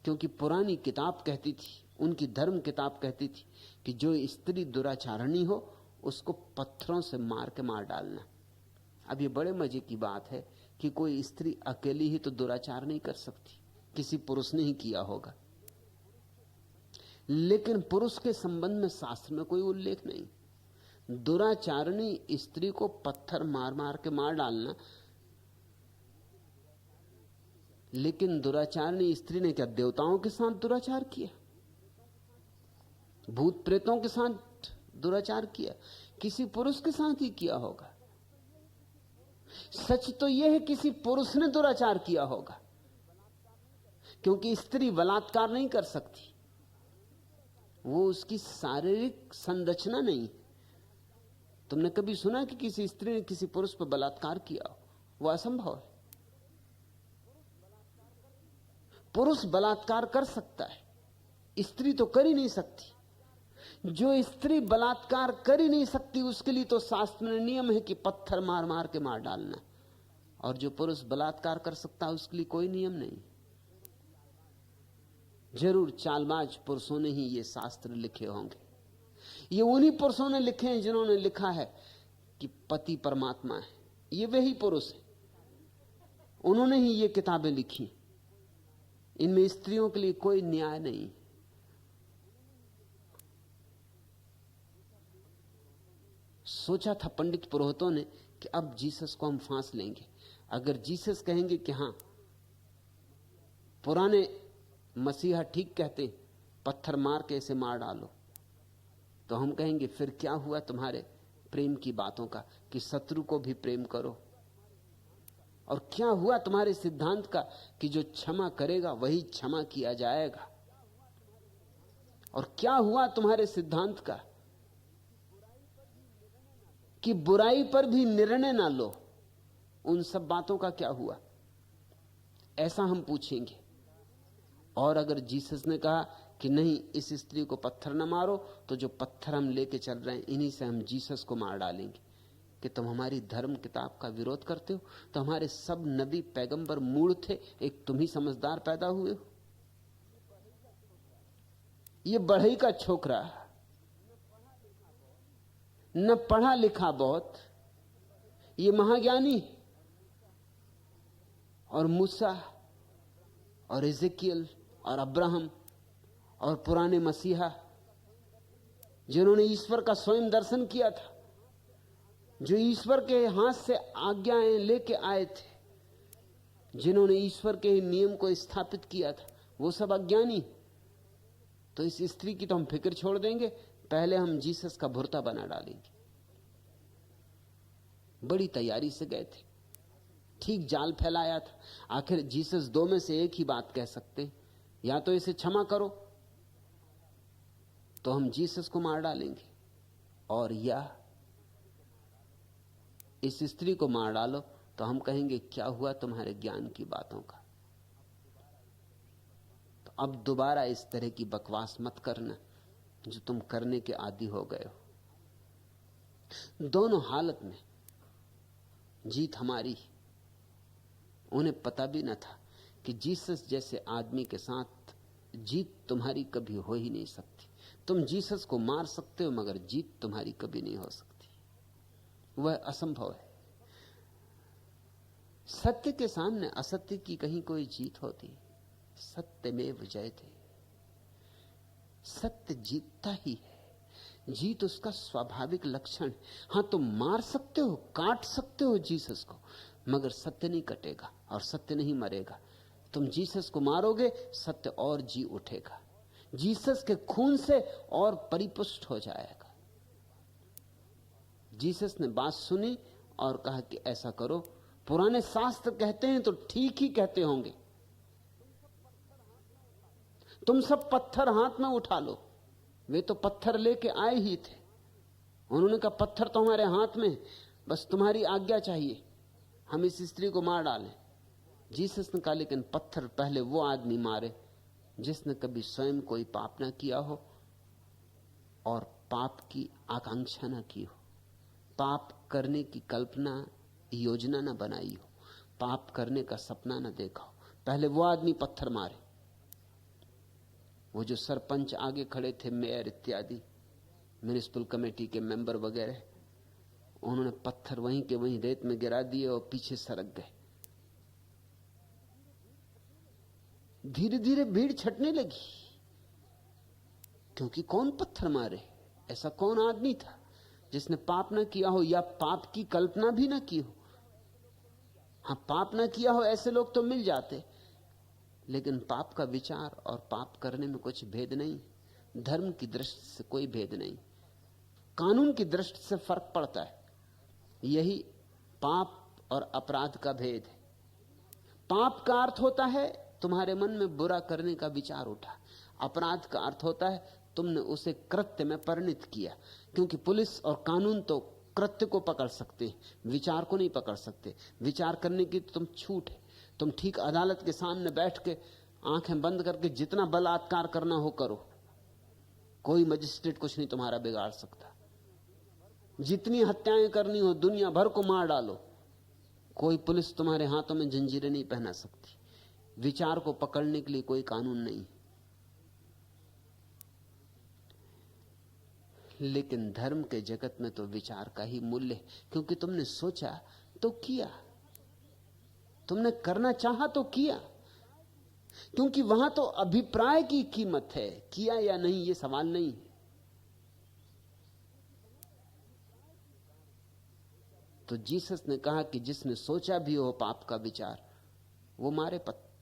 क्योंकि पुरानी किताब कहती थी, उनकी धर्म किताब कहती थी कि जो स्त्री दुराचारणी हो उसको पत्थरों से मार के मार डालना। अब ये बड़े मजे की बात है कि कोई स्त्री अकेली ही तो दुराचार नहीं कर सकती, किसी पुरुष ने ही किया होगा। लेकिन पुरुष के संबंध में शास्त्र में कोई उल्लेख नहीं। दुराचारणी स्त्री को पत्थर मार मार के मार डालना, लेकिन दुराचारणी स्त्री ने क्या देवताओं के साथ दुराचार किया? भूत प्रेतों के साथ दुराचार किया? किसी पुरुष के साथ ही किया होगा। सच तो यह है किसी पुरुष ने दुराचार किया होगा, क्योंकि स्त्री बलात्कार नहीं कर सकती, वो उसकी शारीरिक संरचना नहीं। तुमने कभी सुना कि किसी स्त्री ने किसी पुरुष पर बलात्कार किया हो? वो असंभव है। पुरुष बलात्कार कर सकता है, स्त्री तो कर ही नहीं सकती। जो स्त्री बलात्कार कर ही नहीं सकती उसके लिए तो शास्त्र में नियम है कि पत्थर मार मार के मार डालना, और जो पुरुष बलात्कार कर सकता है उसके लिए कोई नियम नहीं। जरूर चालबाज पुरुषों ने ही ये शास्त्र लिखे होंगे। ये उन्हीं पुरुषों ने लिखे हैं जिन्होंने लिखा है कि पति परमात्मा है। ये वही पुरुष है, उन्होंने ही ये किताबें लिखी। इनमें स्त्रियों के लिए कोई न्याय नहीं। सोचा था पंडित पुरोहितों ने कि अब जीसस को हम फांस लेंगे। अगर जीसस कहेंगे कि हां पुराने मसीहा ठीक कहते, पत्थर मार के इसे मार डालो, तो हम कहेंगे फिर क्या हुआ तुम्हारे प्रेम की बातों का कि शत्रु को भी प्रेम करो, और क्या हुआ तुम्हारे सिद्धांत का कि जो क्षमा करेगा वही क्षमा किया जाएगा, और क्या हुआ तुम्हारे सिद्धांत का कि बुराई पर भी निर्णय ना लो। उन सब बातों का क्या हुआ, ऐसा हम पूछेंगे। और अगर जीसस ने कहा कि नहीं इस स्त्री को पत्थर न मारो, तो जो पत्थर हम लेके चल रहे हैं इन्हीं से हम जीसस को मार डालेंगे कि तुम हमारी धर्म किताब का विरोध करते हो। तो हमारे सब नबी पैगंबर मूढ़ थे, एक तुम ही समझदार पैदा हुए हो। ये बढ़ई का छोकरा, न पढ़ा लिखा बहुत, ये महाज्ञानी, और मूसा और इज़ेकियल और अब्राहम और पुराने मसीहा जिन्होंने ईश्वर का स्वयं दर्शन किया था, जो ईश्वर के हाथ से आज्ञाएं लेके आए थे, जिन्होंने ईश्वर के नियम को स्थापित किया था, वो सब अज्ञानी। तो इस स्त्री की तो हम फिक्र छोड़ देंगे, पहले हम जीसस का भुर्ता बना डालेंगे। बड़ी तैयारी से गए थे, ठीक जाल फैलाया था। आखिर जीसस दो में से एक ही बात कह सकते, या तो इसे क्षमा करो तो हम जीसस को मार डालेंगे, और या इस स्त्री को मार डालो तो हम कहेंगे क्या हुआ तुम्हारे ज्ञान की बातों का। तो अब दोबारा इस तरह की बकवास मत करना जो तुम करने के आदी हो गए हो। दोनों हालत में जीत हमारी। उन्हें पता भी न था कि जीसस जैसे आदमी के साथ जीत तुम्हारी कभी हो ही नहीं सकती। तुम जीसस को मार सकते हो मगर जीत तुम्हारी कभी नहीं हो सकती, वह असंभव है। सत्य के सामने असत्य की कहीं कोई जीत होती? सत्यमेव जयते। सत्य जीतता ही है, जीत उसका स्वाभाविक लक्षण। हां तुम मार सकते हो, काट सकते हो जीसस को, मगर सत्य नहीं कटेगा और सत्य नहीं मरेगा। तुम जीसस को मारोगे, सत्य और जी उठेगा, जीसस के खून से और परिपुष्ट हो जाएगा। जीसस ने बात सुनी और कहा कि ऐसा करो, पुराने शास्त्र कहते हैं तो ठीक ही कहते होंगे, तुम सब पत्थर हाथ में उठा लो। वे तो पत्थर लेके आए ही थे। उन्होंने कहा पत्थर तो हमारे हाथ में, बस तुम्हारी आज्ञा चाहिए हम इस स्त्री को मार डालें। जीसस ने कहा लेकिन पत्थर पहले वो आदमी मारे जिसने कभी स्वयं कोई पाप ना किया हो और पाप की आकांक्षा ना की हो, पाप करने की कल्पना योजना ना बनाई हो, पाप करने का सपना ना देखा हो। पहले वो आदमी पत्थर मारे। वो जो सरपंच आगे खड़े थे, मेयर इत्यादि, म्युनिसिपल कमेटी के मेंबर वगैरह, उन्होंने पत्थर वहीं के वहीं रेत में गिरा दिए और पीछे सरक गए। धीरे धीरे भीड़ छटने लगी, क्योंकि कौन पत्थर मारे? ऐसा कौन आदमी था जिसने पाप ना किया हो या पाप की कल्पना भी ना की हो? हाँ, पाप ना किया हो ऐसे लोग तो मिल जाते, लेकिन पाप का विचार और पाप करने में कुछ भेद नहीं, धर्म की दृष्टि से कोई भेद नहीं। कानून की दृष्टि से फर्क पड़ता है। यही पाप और अपराध का भेद है। पाप का अर्थ होता है तुम्हारे मन में बुरा करने का विचार उठा। अपराध का अर्थ होता है तुमने उसे कृत्य में परिणत किया। क्योंकि पुलिस और कानून तो कृत्य को पकड़ सकते, विचार को नहीं पकड़ सकते। विचार करने की तुम छूट है। तुम ठीक अदालत के सामने बैठ के आंखें बंद करके जितना बलात्कार करना हो करो, कोई मजिस्ट्रेट कुछ नहीं तुम्हारा बिगाड़ सकता। जितनी हत्याएं करनी हो दुनिया भर को मार डालो, कोई पुलिस तुम्हारे हाथों में जंजीरें नहीं पहना सकती। विचार को पकड़ने के लिए कोई कानून नहीं। लेकिन धर्म के जगत में तो विचार का ही मूल्य है। क्योंकि तुमने सोचा तो किया, तुमने करना चाहा तो किया। क्योंकि वहां तो अभिप्राय की कीमत है, किया या नहीं यह सवाल नहीं है। तो जीसस ने कहा कि जिसने सोचा भी हो पाप का विचार, वो मारे पत्थर।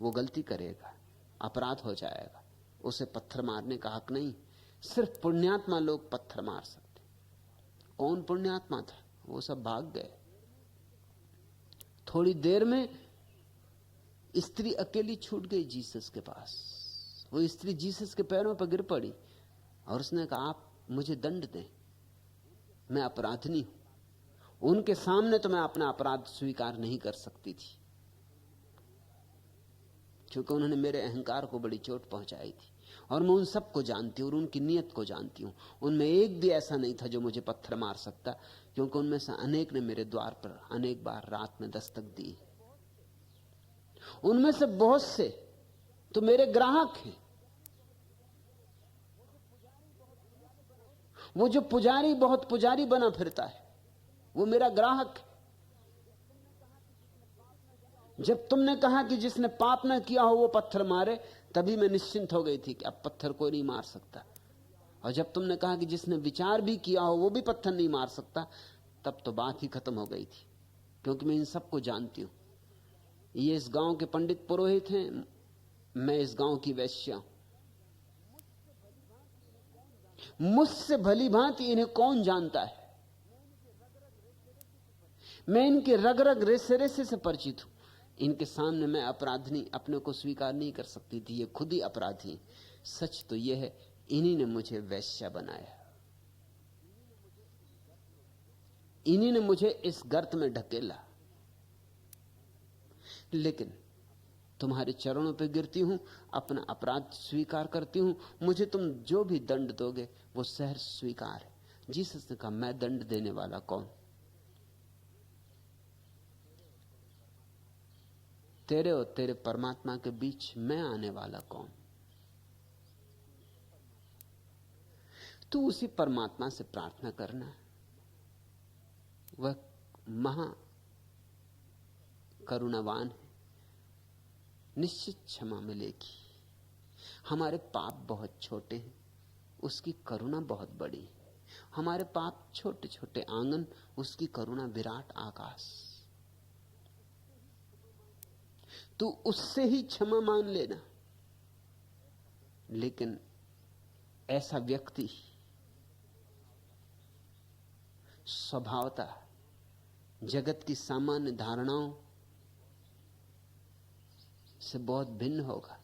वो गलती करेगा, अपराध हो जाएगा, उसे पत्थर मारने का हक नहीं। सिर्फ पुण्यात्मा लोग पत्थर मार सकते। कौन पुण्यात्मा था? वो सब भाग गए। थोड़ी देर में स्त्री अकेली छूट गई जीसस के पास। वो स्त्री जीसस के पैरों पर गिर पड़ी और उसने कहा, आप मुझे दंड दें, मैं अपराधिनी हूं। उनके सामने तो मैं अपना अपराध स्वीकार नहीं कर सकती थी, क्योंकि उन्होंने मेरे अहंकार को बड़ी चोट पहुंचाई थी। और मैं उन सबको जानती हूं और उनकी नीयत को जानती हूं। उनमें एक भी ऐसा नहीं था जो मुझे पत्थर मार सकता, क्योंकि उनमें से अनेक ने मेरे द्वार पर अनेक बार रात में दस्तक दी। उनमें से बहुत से तो मेरे ग्राहक हैं। वो जो पुजारी बहुत पुजारी बना फिरता है, वो मेरा ग्राहक है। जब तुमने कहा कि जिसने पाप ना किया हो वो पत्थर मारे, तभी मैं निश्चिंत हो गई थी कि अब पत्थर कोई नहीं मार सकता। और जब तुमने कहा कि जिसने विचार भी किया हो वो भी पत्थर नहीं मार सकता, तब तो बात ही खत्म हो गई थी। क्योंकि मैं इन सबको जानती हूं। ये इस गांव के पंडित पुरोहित हैं, मैं इस गांव की वैश्या हूं। मुझसे भली भांति इन्हें कौन जानता है? मैं इनके रग रग रेसे रेसे से परिचित हूं। इनके सामने मैं अपराधी अपने को स्वीकार नहीं कर सकती थी। ये खुद ही अपराधी। सच तो यह है, इन्हीं ने मुझे वैश्या बनाया, इन्हीं ने मुझे इस गर्त में ढकेला। लेकिन तुम्हारे चरणों पर गिरती हूं, अपना अपराध स्वीकार करती हूं। मुझे तुम जो भी दंड दोगे वो सहर्ष स्वीकार है। जीसस ने कहा, मैं दंड देने वाला कौन? तेरे और तेरे परमात्मा के बीच मैं आने वाला कौन? तू उसी परमात्मा से प्रार्थना करना, वह महा करुणावान है, निश्चित क्षमा मिलेगी। हमारे पाप बहुत छोटे हैं, उसकी करुणा बहुत बड़ी है। हमारे पाप छोटे छोटे आंगन, उसकी करुणा विराट आकाश। तू उससे ही क्षमा मांग लेना। लेकिन ऐसा व्यक्ति स्वभावतः जगत की सामान्य धारणाओं से बहुत भिन्न होगा,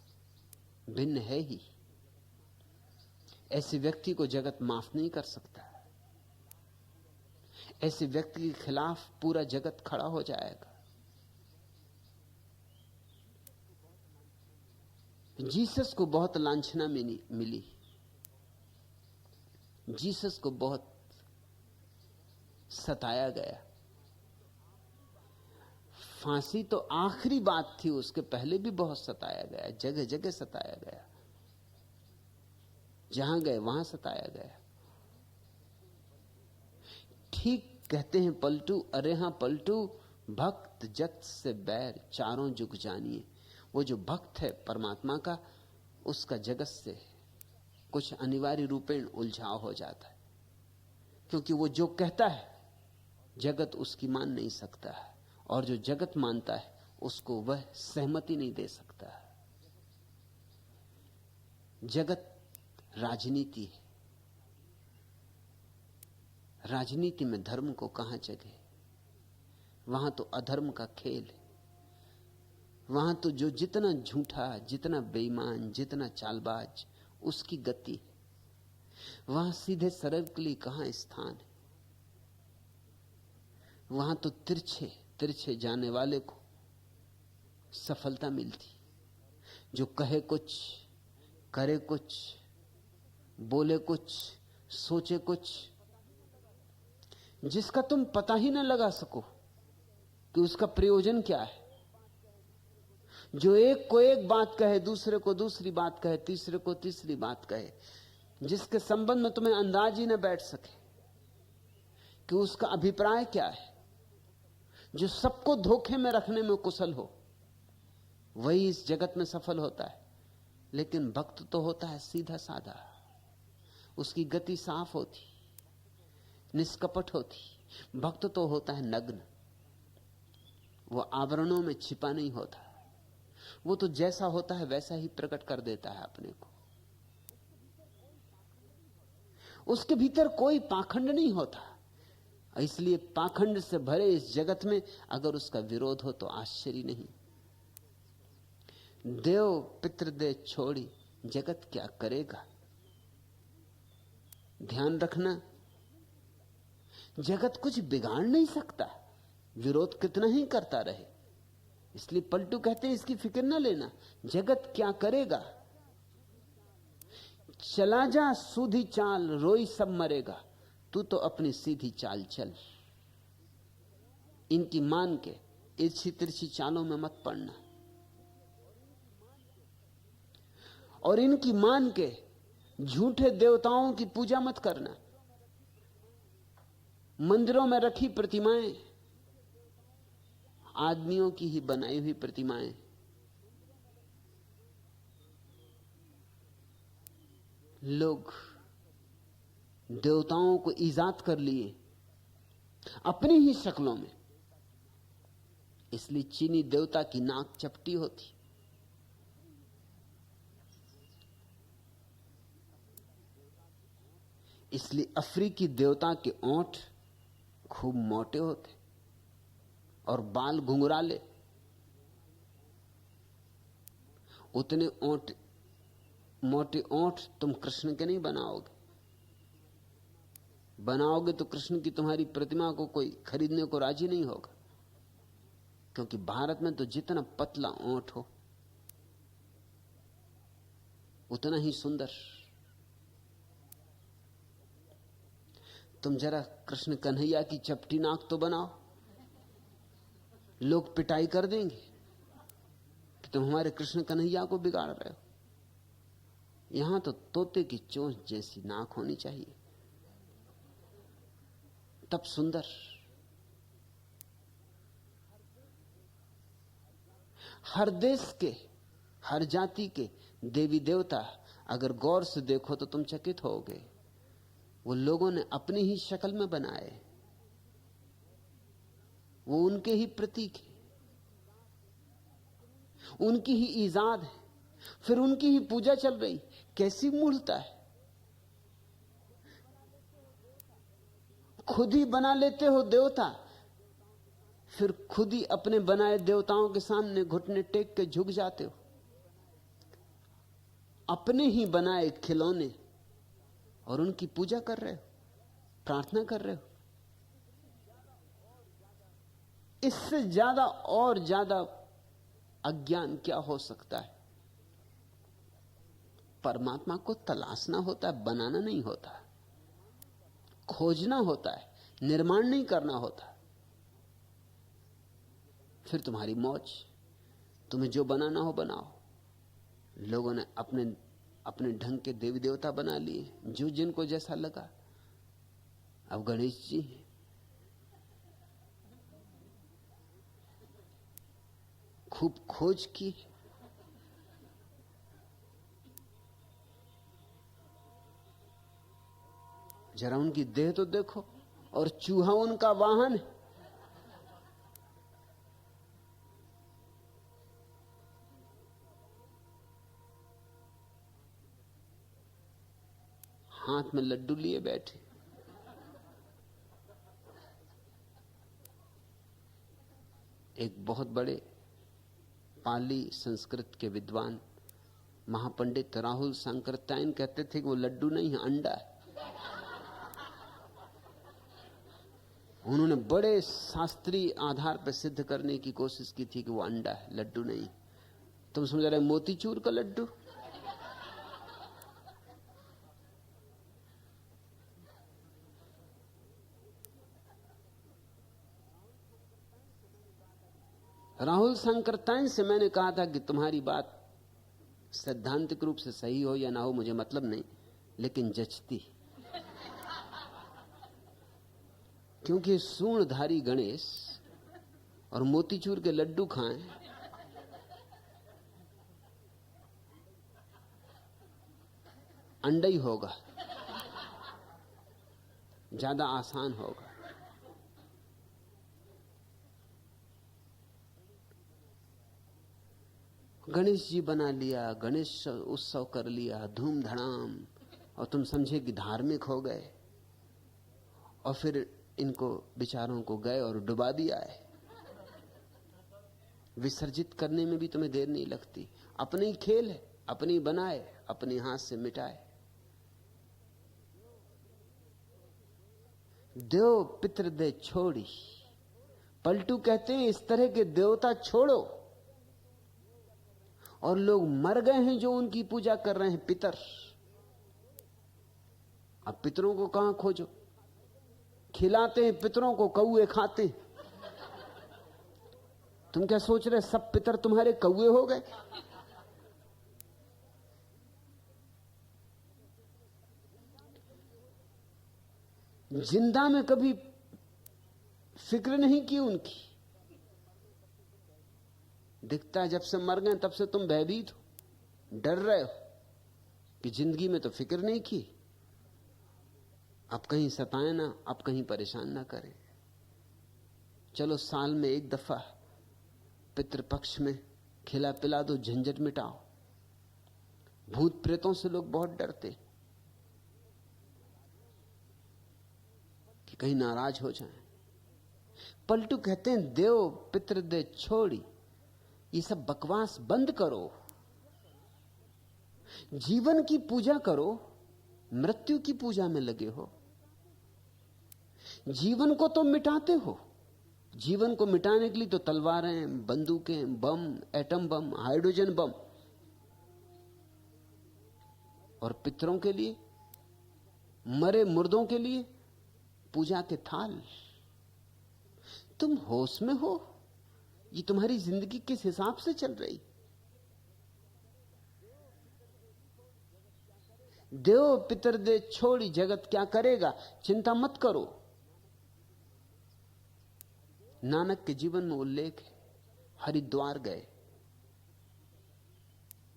भिन्न है ही। ऐसे व्यक्ति को जगत माफ नहीं कर सकता। ऐसे व्यक्ति के खिलाफ पूरा जगत खड़ा हो जाएगा। जीसस को बहुत लांछना मिली। जीसस को बहुत सताया गया। फांसी तो आखिरी बात थी, उसके पहले भी बहुत सताया गया, जगह जगह सताया गया। जहां गए वहां सताया गया। ठीक कहते हैं पलटू, अरे हां पलटू, भक्त जगत से बैर चारों जुग जानिए। वो जो भक्त है परमात्मा का, उसका जगत से कुछ अनिवार्य रूपेण उलझाव हो जाता है। क्योंकि वो जो कहता है जगत उसकी मान नहीं सकता है, और जो जगत मानता है उसको वह सहमति नहीं दे सकता है। जगत राजनीति है, राजनीति में धर्म को कहां जगह? वहां तो अधर्म का खेल है। वहां तो जो जितना झूठा, जितना बेईमान, जितना चालबाज, उसकी गति है। वहां सीधे सरल के लिए कहां स्थान है? वहां तो तिरछे तिरछे जाने वाले को सफलता मिलती। जो कहे कुछ, करे कुछ, बोले कुछ, सोचे कुछ, जिसका तुम पता ही ना लगा सको कि उसका प्रयोजन क्या है। जो एक को एक बात कहे, दूसरे को दूसरी बात कहे, तीसरे को तीसरी बात कहे, जिसके संबंध में तुम्हें अंदाज ही न बैठ सके कि उसका अभिप्राय क्या है। जो सबको धोखे में रखने में कुशल हो, वही इस जगत में सफल होता है। लेकिन भक्त तो होता है सीधा साधा, उसकी गति साफ होती, निष्कपट होती। भक्त तो होता है नग्न, वो आवरणों में छिपा नहीं होता। वो तो जैसा होता है वैसा ही प्रकट कर देता है अपने को। उसके भीतर कोई पाखंड नहीं होता। इसलिए पाखंड से भरे इस जगत में अगर उसका विरोध हो तो आश्चर्य नहीं। देव पितृदेह छोड़ी जगत क्या करेगा? ध्यान रखना, जगत कुछ बिगाड़ नहीं सकता, विरोध कितना ही करता रहे। इसलिए पलटू कहते हैं इसकी फिक्र न लेना, जगत क्या करेगा। चला जा सूधी चाल, रोई सब मरेगा, तू तो अपनी सीधी चाल चल। इनकी मान के इर्छी तिरछी चालों में मत पड़ना, और इनकी मान के झूठे देवताओं की पूजा मत करना। मंदिरों में रखी प्रतिमाएं आदमियों की ही बनाई हुई प्रतिमाएं। लोग देवताओं को ईजाद कर लिए अपनी ही शक्लों में। इसलिए चीनी देवता की नाक चपटी होती, इसलिए अफ्रीकी देवता के ओंठ खूब मोटे होते और बाल घुंघराले। उतने ओंठ, मोटे ओंठ तुम कृष्ण के नहीं बनाओगे। बनाओगे तो कृष्ण की तुम्हारी प्रतिमा को कोई खरीदने को राजी नहीं होगा, क्योंकि भारत में तो जितना पतला ओंठ हो उतना ही सुंदर। तुम जरा कृष्ण कन्हैया की चपटी नाक तो बनाओ, लोग पिटाई कर देंगे कि तुम हमारे कृष्ण कन्हैया को बिगाड़ रहे हो। यहां तो तोते की चोंच जैसी नाक होनी चाहिए, तब सुंदर। हर देश के, हर जाति के देवी देवता अगर गौर से देखो तो तुम चकित होगे। वो लोगों ने अपनी ही शक्ल में बनाए, वो उनके ही प्रतीक है, उनकी ही ईजाद है, फिर उनकी ही पूजा चल रही। कैसी मूर्खता है। खुद ही बना लेते हो देवता, फिर खुद ही अपने बनाए देवताओं के सामने घुटने टेक के झुक जाते हो। अपने ही बनाए खिलौने और उनकी पूजा कर रहे हो, प्रार्थना कर रहे हो। इससे ज्यादा और ज्यादा अज्ञान क्या हो सकता है। परमात्मा को तलाशना होता है, बनाना नहीं होता। खोजना होता है, निर्माण नहीं करना होता। फिर तुम्हारी मौज, तुम्हें जो बनाना हो बनाओ। लोगों ने अपने अपने ढंग के देवी देवता बना लिए, जो जिनको जैसा लगा। अब गणेश जी खूब खोज की, जरा उनकी देह तो देखो, और चूहा उनका वाहन है। हाथ में लड्डू लिए बैठे। एक बहुत बड़े पाली संस्कृत के विद्वान महापंडित राहुल सांकृत्यायन कहते थे कि वो लड्डू नहीं है, अंडा है। उन्होंने बड़े शास्त्रीय आधार पर सिद्ध करने की कोशिश की थी कि वो अंडा है, लड्डू नहीं। तुम समझ रहे मोतीचूर का लड्डू? राहुल सांकृत्यायन से मैंने कहा था कि तुम्हारी बात सैद्धांतिक रूप से सही हो या ना हो मुझे मतलब नहीं, लेकिन जचती, क्योंकि सूंडधारी गणेश और मोतीचूर के लड्डू खाएं, अंडा ही होगा, ज्यादा आसान होगा। गणेश जी बना लिया, गणेश उत्सव कर लिया धूमधड़ाम, और तुम समझे कि धार्मिक हो गए, और फिर इनको विचारों को गए और डुबा दिया है। विसर्जित करने में भी तुम्हें देर नहीं लगती। अपने ही खेल है, अपनी बनाए, अपने हाथ से मिटाए। देव पितर दे छोड़ी, पलटू कहते हैं इस तरह के देवता छोड़ो। और लोग मर गए हैं जो उनकी पूजा कर रहे हैं, पितर। अब पितरों को कहां खोजो? खिलाते हैं पितरों को, कौए खाते। तुम क्या सोच रहे सब पितर तुम्हारे कौए हो गए? जिंदा में कभी फिक्र नहीं की उनकी। दिखता है जब से मर गए तब से तुम भयभीत हो, डर रहे हो कि जिंदगी में तो फिक्र नहीं की, अब कहीं सताए ना, अब कहीं परेशान ना करें। चलो साल में एक दफा पितृपक्ष में खिला पिला दो, झंझट मिटाओ। भूत प्रेतों से लोग बहुत डरते कि कहीं नाराज हो जाएं। पलटू कहते हैं देव पितर दे छोड़ी, ये सब बकवास बंद करो, जीवन की पूजा करो, मृत्यु की पूजा में लगे हो। जीवन को तो मिटाते हो, जीवन को मिटाने के लिए तो तलवारें, बंदूकें, बम, एटम बम, हाइड्रोजन बम, और पितरों के लिए, मरे मुर्दों के लिए पूजा के थाल। तुम होश में हो? ये तुम्हारी जिंदगी किस हिसाब से चल रही? देव पितर दे छोड़ी, जगत क्या करेगा चिंता मत करो। नानक के जीवन में उल्लेख है, हरिद्वार गए,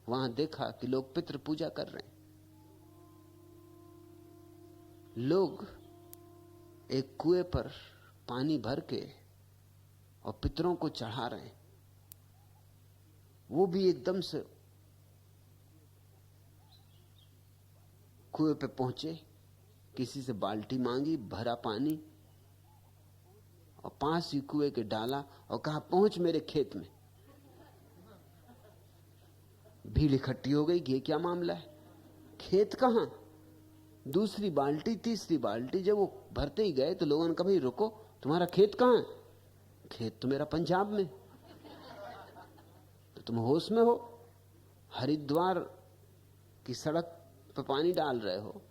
वहां देखा कि लोग पितृ पूजा कर रहे हैं। लोग एक कुएं पर पानी भर के और पितरों को चढ़ा रहे हैं। वो भी एकदम से कुएं पे पहुंचे, किसी से बाल्टी मांगी, भरा पानी, और पास ही कुएं के डाला और कहा पहुंच मेरे खेत में। भीड़ इकट्ठी हो गई कि ये क्या मामला है, खेत कहां? दूसरी बाल्टी, तीसरी बाल्टी, जब वो भरते ही गए तो लोगों ने कहा भाई रुको, तुम्हारा खेत कहां है? खेत तो मेरा पंजाब में। तो तुम होश में हो? हरिद्वार की सड़क पर पानी डाल रहे हो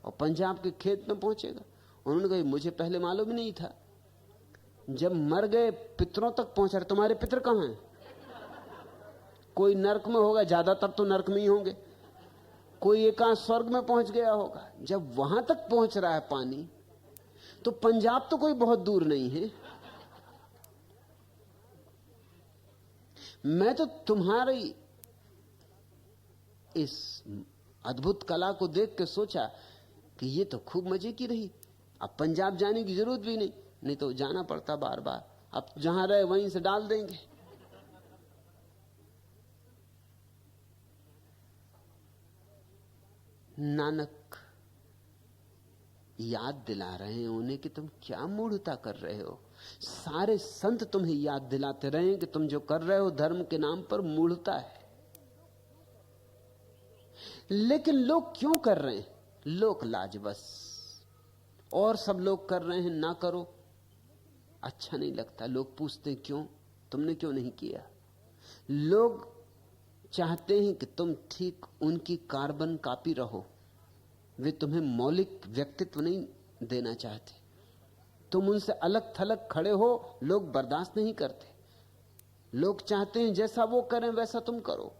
और पंजाब के खेत में पहुंचेगा? उन्होंने कहा मुझे पहले मालूम नहीं था। जब मर गए पितरों तक पहुंचा, तुम्हारे पितर कहां हैं? कोई नरक में होगा, ज्यादातर तो नरक में ही होंगे, कोई एकांत स्वर्ग में पहुंच गया होगा। जब वहां तक पहुंच रहा है पानी, तो पंजाब तो कोई बहुत दूर नहीं है। मैं तो तुम्हारी इस अद्भुत कला को देख के सोचा कि ये तो खूब मजे की रही, अब पंजाब जाने की जरूरत भी नहीं, नहीं तो जाना पड़ता बार बार, अब जहां रहे वहीं से डाल देंगे। नानक याद दिला रहे हैं उन्हें कि तुम क्या मूढ़ता कर रहे हो। सारे संत तुम्हें याद दिलाते रहे कि तुम जो कर रहे हो धर्म के नाम पर मूढ़ता है। लेकिन लोग क्यों कर रहे हैं? लोक लाज बस। और सब लोग कर रहे हैं, ना करो अच्छा नहीं लगता। लोग पूछते हैं क्यों, तुमने क्यों नहीं किया? लोग चाहते हैं कि तुम ठीक उनकी कार्बन कॉपी रहो। वे तुम्हें मौलिक व्यक्तित्व नहीं देना चाहते। तुम उनसे अलग थलग खड़े हो, लोग बर्दाश्त नहीं करते। लोग चाहते हैं जैसा वो करें वैसा तुम करो।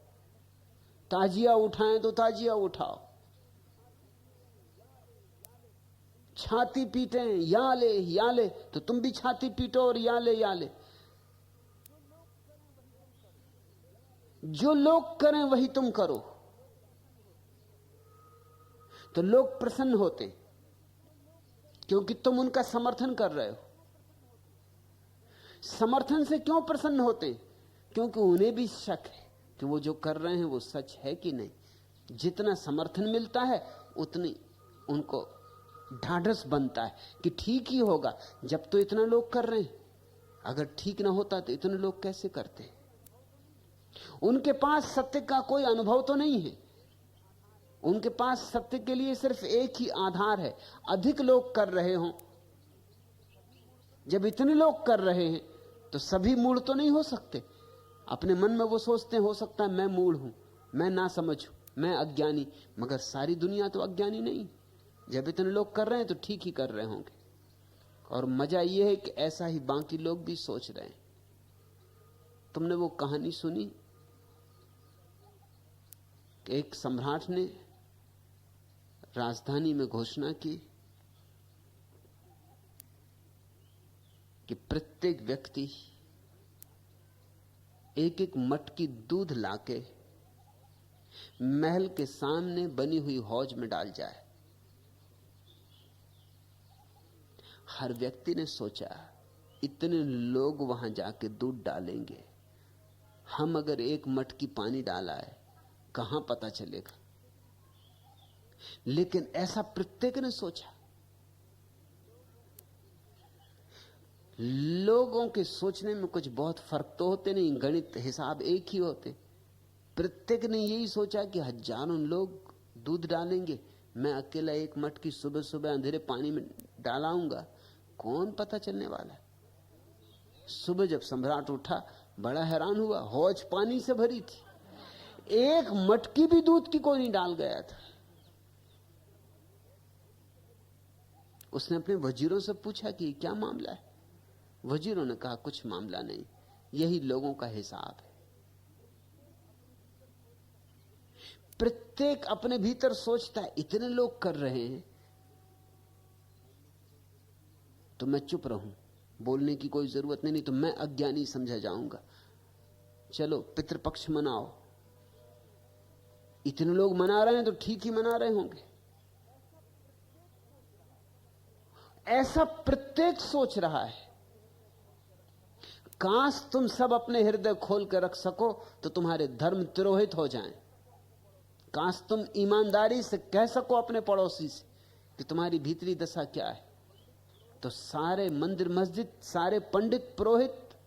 ताजिया उठाएं तो ताजिया उठाओ, छाती पीटें या ले तो तुम भी छाती पीटो और या ले। जो लोग करें वही तुम करो, तो लोग प्रसन्न होते क्योंकि तुम उनका समर्थन कर रहे हो। समर्थन से क्यों प्रसन्न होते? क्योंकि उन्हें भी शक है कि वो जो कर रहे हैं वो सच है कि नहीं। जितना समर्थन मिलता है उतनी उनको ढाढ़स बनता है कि ठीक ही होगा, जब तो इतना लोग कर रहे हैं। अगर ठीक ना होता तो इतने लोग कैसे करते? उनके पास सत्य का कोई अनुभव तो नहीं है। उनके पास सत्य के लिए सिर्फ एक ही आधार है, अधिक लोग कर रहे हों। जब इतने लोग कर रहे हैं तो सभी मूढ़ तो नहीं हो सकते। अपने मन में वो सोचते हैं हो सकता है मैं मूढ़ हूं, मैं ना समझ हूं, मैं अज्ञानी, मगर सारी दुनिया तो अज्ञानी नहीं। जब इतने लोग कर रहे हैं तो ठीक ही कर रहे होंगे। और मजा यह है कि ऐसा ही बाकी लोग भी सोच रहे हैं। तुमने वो कहानी सुनी कि एक सम्राट ने राजधानी में घोषणा की कि प्रत्येक व्यक्ति एक एक मटकी दूध लाके महल के सामने बनी हुई हौज में डाल जाए। हर व्यक्ति ने सोचा इतने लोग वहां जाके दूध डालेंगे, हम अगर एक मटकी पानी डाला है कहां पता चलेगा। लेकिन ऐसा प्रत्येक ने सोचा। लोगों के सोचने में कुछ बहुत फर्क तो होते नहीं, गणित हिसाब एक ही होते। प्रत्येक ने यही सोचा कि हजारों लोग दूध डालेंगे, मैं अकेला एक मटकी सुबह सुबह अंधेरे पानी में डालाऊंगा, कौन पता चलने वाला है। सुबह जब सम्राट उठा बड़ा हैरान हुआ, हौज पानी से भरी थी, एक मटकी भी दूध की कोई नहीं डाल गया था। उसने अपने वजीरों से पूछा कि क्या मामला है। वजीरों ने कहा कुछ मामला नहीं, यही लोगों का हिसाब है। प्रत्येक अपने भीतर सोचता है इतने लोग कर रहे हैं तो मैं चुप रहूं, बोलने की कोई जरूरत नहीं तो मैं अज्ञानी समझा जाऊंगा। चलो पितृपक्ष मनाओ, इतने लोग मना रहे हैं तो ठीक ही मना रहे होंगे। ऐसा प्रत्येक सोच रहा है। काश तुम सब अपने हृदय खोल कर रख सको तो तुम्हारे धर्म तिरोहित हो जाएं। काश तुम ईमानदारी से कह सको अपने पड़ोसी से कि तुम्हारी भीतरी दशा क्या है, तो सारे मंदिर मस्जिद, सारे पंडित पुरोहित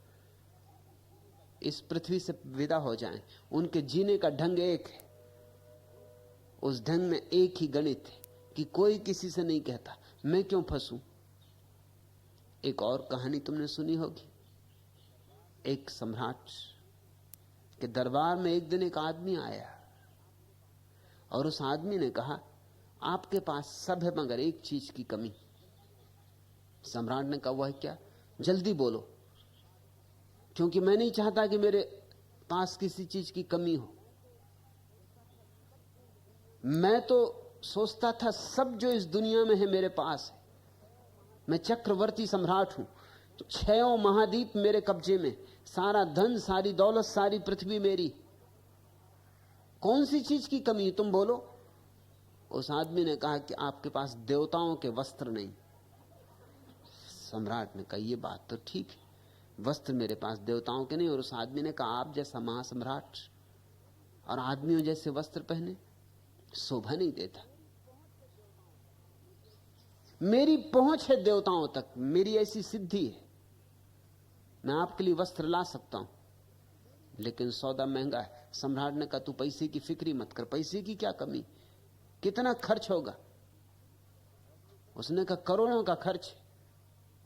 इस पृथ्वी से विदा हो जाएं। उनके जीने का ढंग एक है, उस ढंग में एक ही गणित है कि कोई किसी से नहीं कहता मैं क्यों फंसूं। एक और कहानी तुमने सुनी होगी। एक सम्राट के दरबार में एक दिन एक आदमी आया और उस आदमी ने कहा आपके पास सब है मगर एक चीज की कमी। सम्राट ने कहा वह क्या? जल्दी बोलो, क्योंकि मैं नहीं चाहता कि मेरे पास किसी चीज की कमी हो। मैं तो सोचता था सब जो इस दुनिया में है मेरे पास है। मैं चक्रवर्ती सम्राट हूं, 6 महाद्वीप मेरे कब्जे में, सारा धन, सारी दौलत, सारी पृथ्वी मेरी। कौन सी चीज की कमी है तुम बोलो। उस आदमी ने कहा कि आपके पास देवताओं के वस्त्र नहीं। सम्राट ने कहा यह बात तो ठीक है, वस्त्र मेरे पास देवताओं के नहीं। और उस आदमी ने कहा आप जैसा महासम्राट और आदमियों जैसे वस्त्र पहने शोभा नहीं देता। मेरी पहुंच है देवताओं तक, मेरी ऐसी सिद्धि है, मैं आपके लिए वस्त्र ला सकता हूं, लेकिन सौदा महंगा है। सम्राट ने कहा तू पैसे की फिक्री मत कर, पैसे की क्या कमी, कितना खर्च होगा? उसने कहा करोड़ों का खर्च,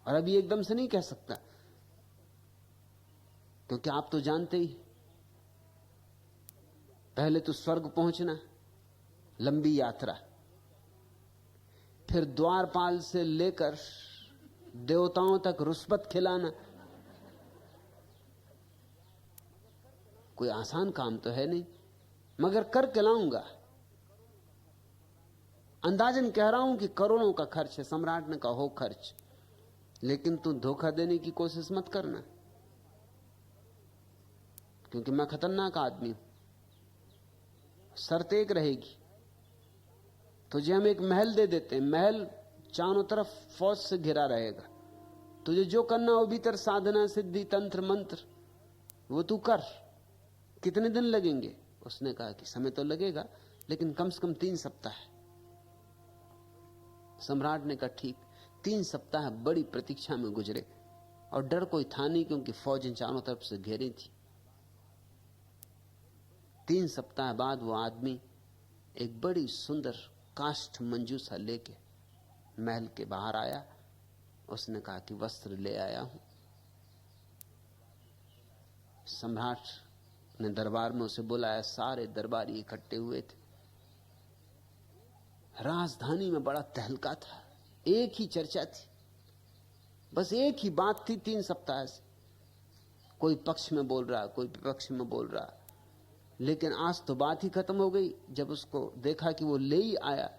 और अभी एकदम से नहीं कह सकता, क्योंकि आप तो जानते ही पहले तो स्वर्ग पहुंचना, लंबी यात्रा, फिर द्वारपाल से लेकर देवताओं तक रुष्पत खिलाना, कोई आसान काम तो है नहीं, मगर करके लाऊंगा। अंदाजन कह रहा हूं कि करोड़ों का खर्च है। सम्राट ने कहा हो खर्च, लेकिन तू धोखा देने की कोशिश मत करना, क्योंकि मैं खतरनाक आदमी हूं। शर्त एक रहेगी, तुझे हम एक महल दे देते हैं, महल चारों तरफ फौज से घिरा रहेगा, तुझे जो करना हो भीतर साधना सिद्धि तंत्र मंत्र वो तू कर। कितने दिन लगेंगे? उसने कहा कि समय तो लगेगा, लेकिन कम से कम 3 सप्ताह। सम्राट ने कहा ठीक। 3 सप्ताह बड़ी प्रतीक्षा में गुजरे, और डर कोई था नहीं, क्योंकि फौजें चारों तरफ से घेरी थी। 3 सप्ताह बाद वो आदमी एक बड़ी सुंदर काष्ठ मंजूषा लेके महल के बाहर आया। उसने कहा कि वस्त्र ले आया हूं। सम्राट ने दरबार में उसे बुलाया, सारे दरबारी इकट्ठे हुए थे। राजधानी में बड़ा तहलका था, एक ही चर्चा थी, बस एक ही बात थी 3 सप्ताह से। कोई पक्ष में बोल रहा, कोई विपक्ष में बोल रहा, लेकिन आज तो बात ही खत्म हो गई। जब उसको देखा कि वो ले ही आया,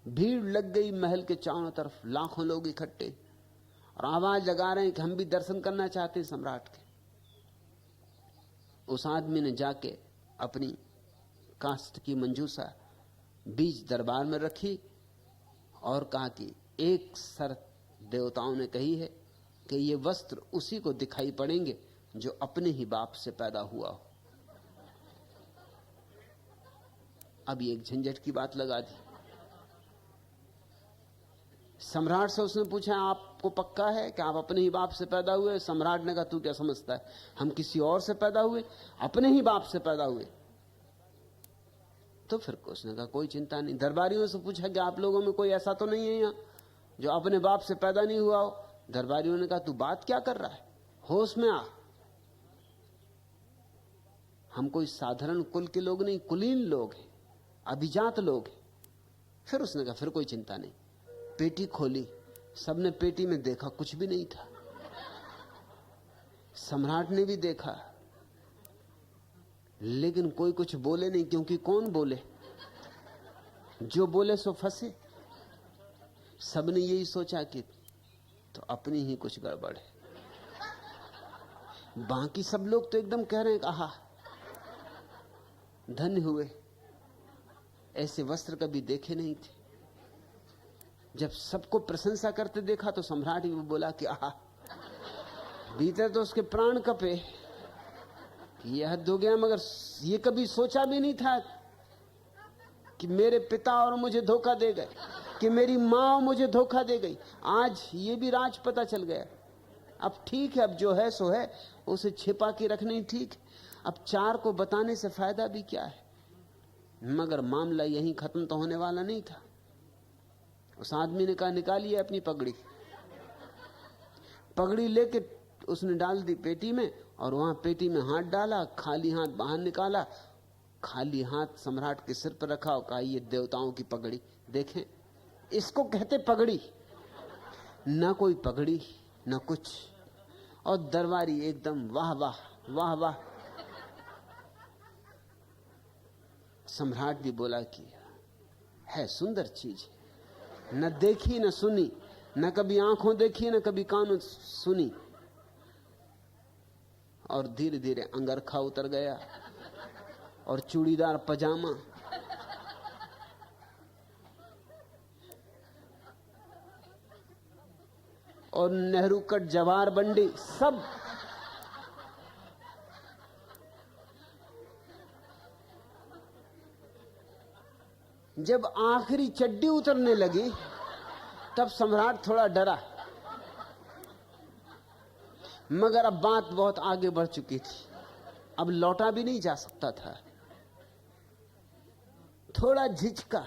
भीड़ लग गई महल के चारों तरफ, लाखों लोग इकट्ठे, और आवाज लगा रहे हैं कि हम भी दर्शन करना चाहते हैं सम्राट के। उस आदमी ने जाके अपनी काष्ठ की मंजूषा बीच दरबार में रखी और कहा कि एक शर्त देवताओं ने कही है कि ये वस्त्र उसी को दिखाई पड़ेंगे जो अपने ही बाप से पैदा हुआ हो। अब ये एक झंझट की बात लगा दी। सम्राट से उसने पूछा आपको पक्का है कि आप अपने ही बाप से पैदा हुए? सम्राट ने कहा तू क्या समझता है, हम किसी और से पैदा हुए? अपने ही बाप से पैदा हुए। तो फिर उसने कहा कोई चिंता नहीं। दरबारियों से पूछा कि आप लोगों में कोई ऐसा तो नहीं है यहां जो अपने बाप से पैदा नहीं हुआ हो? दरबारियों ने कहा तू बात क्या कर रहा है, होश में आ, हम कोई साधारण कुल के लोग नहीं, कुलीन लोग हैं, अभिजात लोग हैं। फिर उसने कहा फिर कोई चिंता नहीं। पेटी खोली, सबने पेटी में देखा, कुछ भी नहीं था। सम्राट ने भी देखा, लेकिन कोई कुछ बोले नहीं, क्योंकि कौन बोले, जो बोले सो फंसे। सबने यही सोचा कि तो अपनी ही कुछ गड़बड़ है। बाकी सब लोग तो एकदम कह रहे हैं आहा धन्य हुए, ऐसे वस्त्र कभी देखे नहीं थे। जब सबको प्रशंसा करते देखा तो सम्राट भी बोला कि आहा, भीतर तो उसके प्राण कपे, यह हद हो गया। मगर ये कभी सोचा भी नहीं था कि मेरे पिता और मुझे धोखा दे गए, कि मेरी मां मुझे धोखा दे गई। आज ये भी राज पता चल गया। अब ठीक है, अब जो है सो है, उसे छिपा के रखना ही ठीक। अब 4 को बताने से फायदा भी क्या है। मगर मामला यहीं खत्म तो होने वाला नहीं था। उस आदमी ने कहा निकालिए अपनी पगड़ी। पगड़ी लेके उसने डाल दी पेटी में, और वहां पेटी में हाथ डाला, खाली हाथ बाहर निकाला, खाली हाथ सम्राट के सिर पर रखा और कहा ये देवताओं की पगड़ी देखें, इसको कहते पगड़ी। ना कोई पगड़ी ना कुछ, और दरबारी एकदम वाह वाह वाह वाह। सम्राट भी बोला कि है सुंदर चीज, न देखी न सुनी, न कभी आंखों देखी न कभी कानों सुनी। और धीरे धीरे अंगरखा उतर गया और चूड़ीदार पजामा, और नेहरू कट जवार बंडी, सब। जब आखिरी चड्डी उतरने लगी तब सम्राट थोड़ा डरा। मगर अब बात बहुत आगे बढ़ चुकी थी, अब लौटा भी नहीं जा सकता था। थोड़ा झिझका।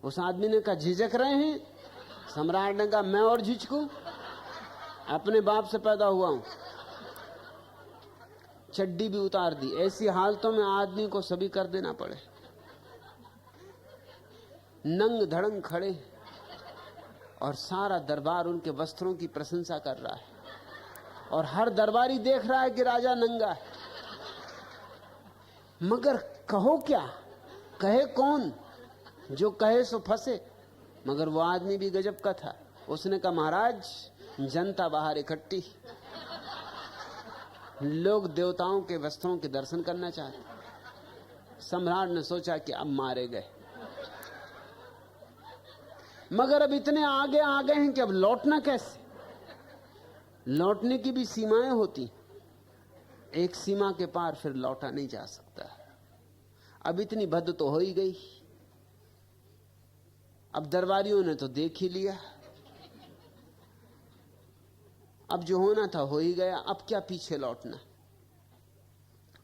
उस आदमी ने कहा झिझक रहे हैं? सम्राट ने कहा मैं और झिझकूं, अपने बाप से पैदा हुआ हूं। चड्डी भी उतार दी। ऐसी हालतों में आदमी को सभी कर देना पड़े। नंग धड़ंग खड़े और सारा दरबार उनके वस्त्रों की प्रशंसा कर रहा है और हर दरबारी देख रहा है कि राजा नंगा है। मगर कहो क्या, कहे कौन? जो कहे सो फंसे। मगर वो आदमी भी गजब का था। उसने कहा महाराज, जनता बाहर इकट्ठी, लोग देवताओं के वस्त्रों के दर्शन करना चाहते। सम्राट ने सोचा कि अब मारे गए, मगर अब इतने आगे आ गए हैं कि अब लौटना कैसे? लौटने की भी सीमाएं होती, एक सीमा के पार फिर लौटा नहीं जा सकता। अब इतनी भद्द तो हो ही गई। अब दरबारियों ने तो देख ही लिया, अब जो होना था हो ही गया। अब क्या पीछे लौटना,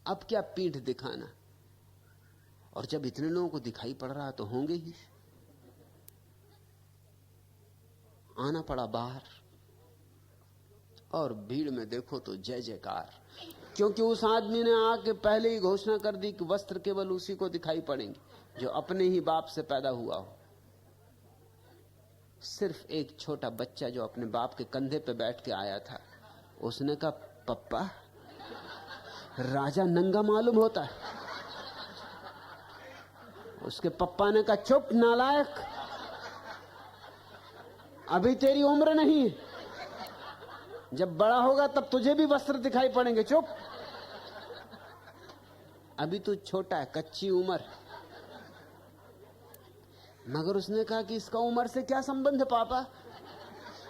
अब क्या पीठ दिखाना? और जब इतने लोगों को दिखाई पड़ रहा तो होंगे ही। आना पड़ा बाहर और भीड़ में देखो तो जय जयकार, क्योंकि उस आदमी ने आके पहले ही घोषणा कर दी कि वस्त्र केवल उसी को दिखाई पड़ेंगे जो अपने ही बाप से पैदा हुआ हो। सिर्फ एक छोटा बच्चा जो अपने बाप के कंधे पे बैठ के आया था, उसने कहा पप्पा, राजा नंगा मालूम होता है। उसके पप्पा ने कहा चुप नालायक, अभी तेरी उम्र नहीं है, जब बड़ा होगा तब तुझे भी वस्त्र दिखाई पड़ेंगे। चुप, अभी तू छोटा है, कच्ची उम्र। मगर उसने कहा कि इसका उम्र से क्या संबंध है पापा,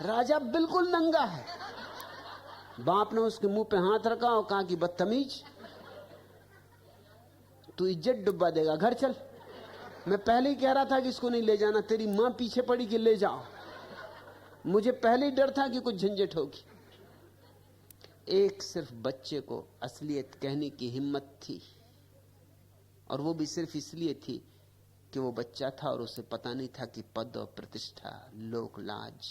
राजा बिल्कुल नंगा है। बाप ने उसके मुंह पे हाथ रखा और कहा कि बदतमीज, तू इज्जत डुबा देगा, घर चल। मैं पहले ही कह रहा था कि इसको नहीं ले जाना, तेरी मां पीछे पड़ी कि ले जाओ। मुझे पहले ही डर था कि कुछ झंझट होगी। एक सिर्फ बच्चे को असलियत कहने की हिम्मत थी, और वो भी सिर्फ इसलिए थी कि वो बच्चा था और उसे पता नहीं था कि पद और प्रतिष्ठा, लोक लाज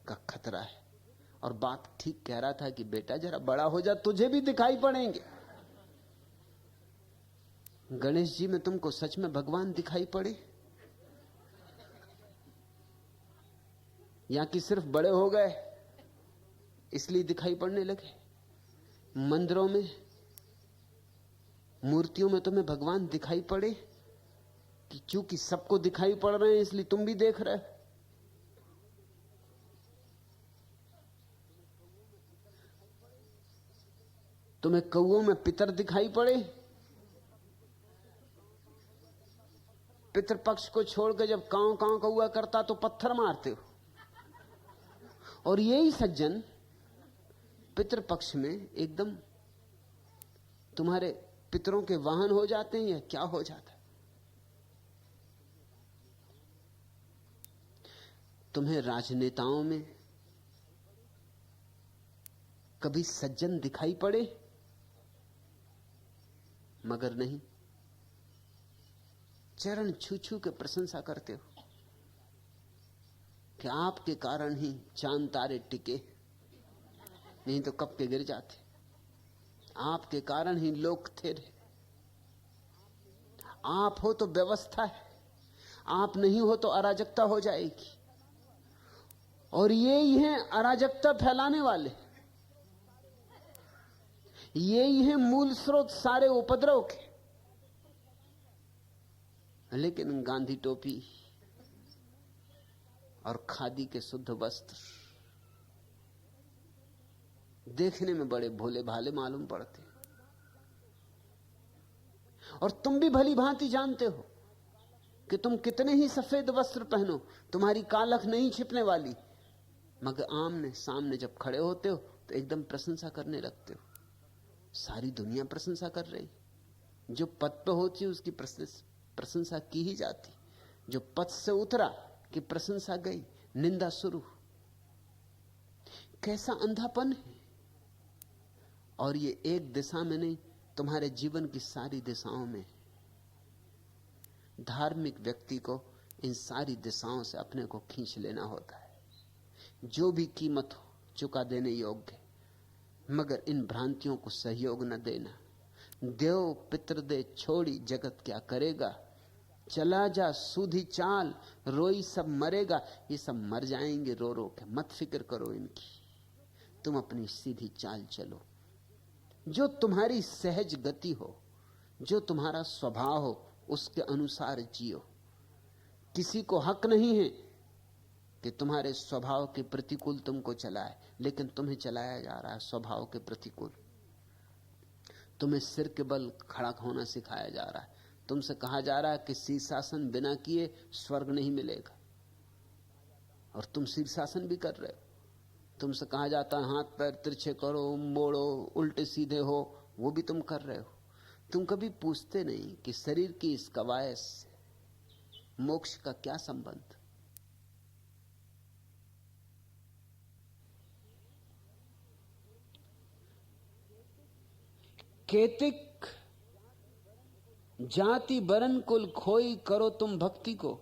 का खतरा है। और बाप ठीक कह रहा था कि बेटा जरा बड़ा हो जा, तुझे भी दिखाई पड़ेंगे। गणेश जी में तुमको सच में भगवान दिखाई पड़े, या कि सिर्फ बड़े हो गए इसलिए दिखाई पड़ने लगे? मंदिरों में, मूर्तियों में तुम्हें भगवान दिखाई पड़े कि चूंकि सबको दिखाई पड़ रहे हैं इसलिए तुम भी देख रहे हो? तुम्हें कौओं में पितर दिखाई पड़े? पितृपक्ष को छोड़कर जब कांव कांव कौआ करता तो पत्थर मारते हो, और यही सज्जन पितृपक्ष में एकदम तुम्हारे पितरों के वाहन हो जाते हैं, या क्या हो जाता है? तुम्हें राजनेताओं में कभी सज्जन दिखाई पड़े? मगर नहीं, चरण छू छू के प्रशंसा करते हो कि आपके कारण ही चांद तारे टिके, नहीं तो कब के गिर जाते। आपके कारण ही लोग थे। आप हो तो व्यवस्था है, आप नहीं हो तो अराजकता हो जाएगी। और ये ही हैं अराजकता फैलाने वाले, ये ही हैं मूल स्रोत सारे उपद्रव के। लेकिन गांधी टोपी और खादी के शुद्ध वस्त्र देखने में बड़े भोले भाले मालूम पड़ते, और तुम भी भली भांति जानते हो कि तुम कितने ही सफेद वस्त्र पहनो, तुम्हारी कालख नहीं छिपने वाली। मगर आमने सामने जब खड़े होते हो तो एकदम प्रशंसा करने लगते हो। सारी दुनिया प्रशंसा कर रही, जो पद पे होती है उसकी प्रशंसा की ही जाती, जो पद से उतरा कि प्रशंसा गई, निंदा शुरू। कैसा अंधापन है, और ये एक दिशा में नहीं, तुम्हारे जीवन की सारी दिशाओं में। धार्मिक व्यक्ति को इन सारी दिशाओं से अपने को खींच लेना होता है, जो भी कीमत हो चुका देने योग्य, मगर इन भ्रांतियों को सहयोग न देना। देव पितर दे छोड़ी जगत क्या करेगा, चला जा सूधी चाल रोई सब मरेगा। ये सब मर जाएंगे रो रो के, मत फिक्र करो इनकी, तुम अपनी सीधी चाल चलो। जो तुम्हारी सहज गति हो, जो तुम्हारा स्वभाव हो, उसके अनुसार जियो। किसी को हक नहीं है कि तुम्हारे स्वभाव के प्रतिकूल तुमको चलाए, लेकिन तुम्हें चलाया जा रहा है स्वभाव के प्रतिकूल। तुम्हें सिर के बल खड़ा होना सिखाया जा रहा है। तुमसे कहा जा रहा है कि शीर्षासन बिना किए स्वर्ग नहीं मिलेगा, और तुम शीर्षासन भी कर रहे हो। तुमसे कहा जाता है हाथ पैर तिरछे करो, मोड़ो, उल्टे सीधे हो, वो भी तुम कर रहे हो। तुम कभी पूछते नहीं कि शरीर की इस कवायद से मोक्ष का क्या संबंध। केतिक जाति बरन कुल खोई, करो तुम भक्ति को।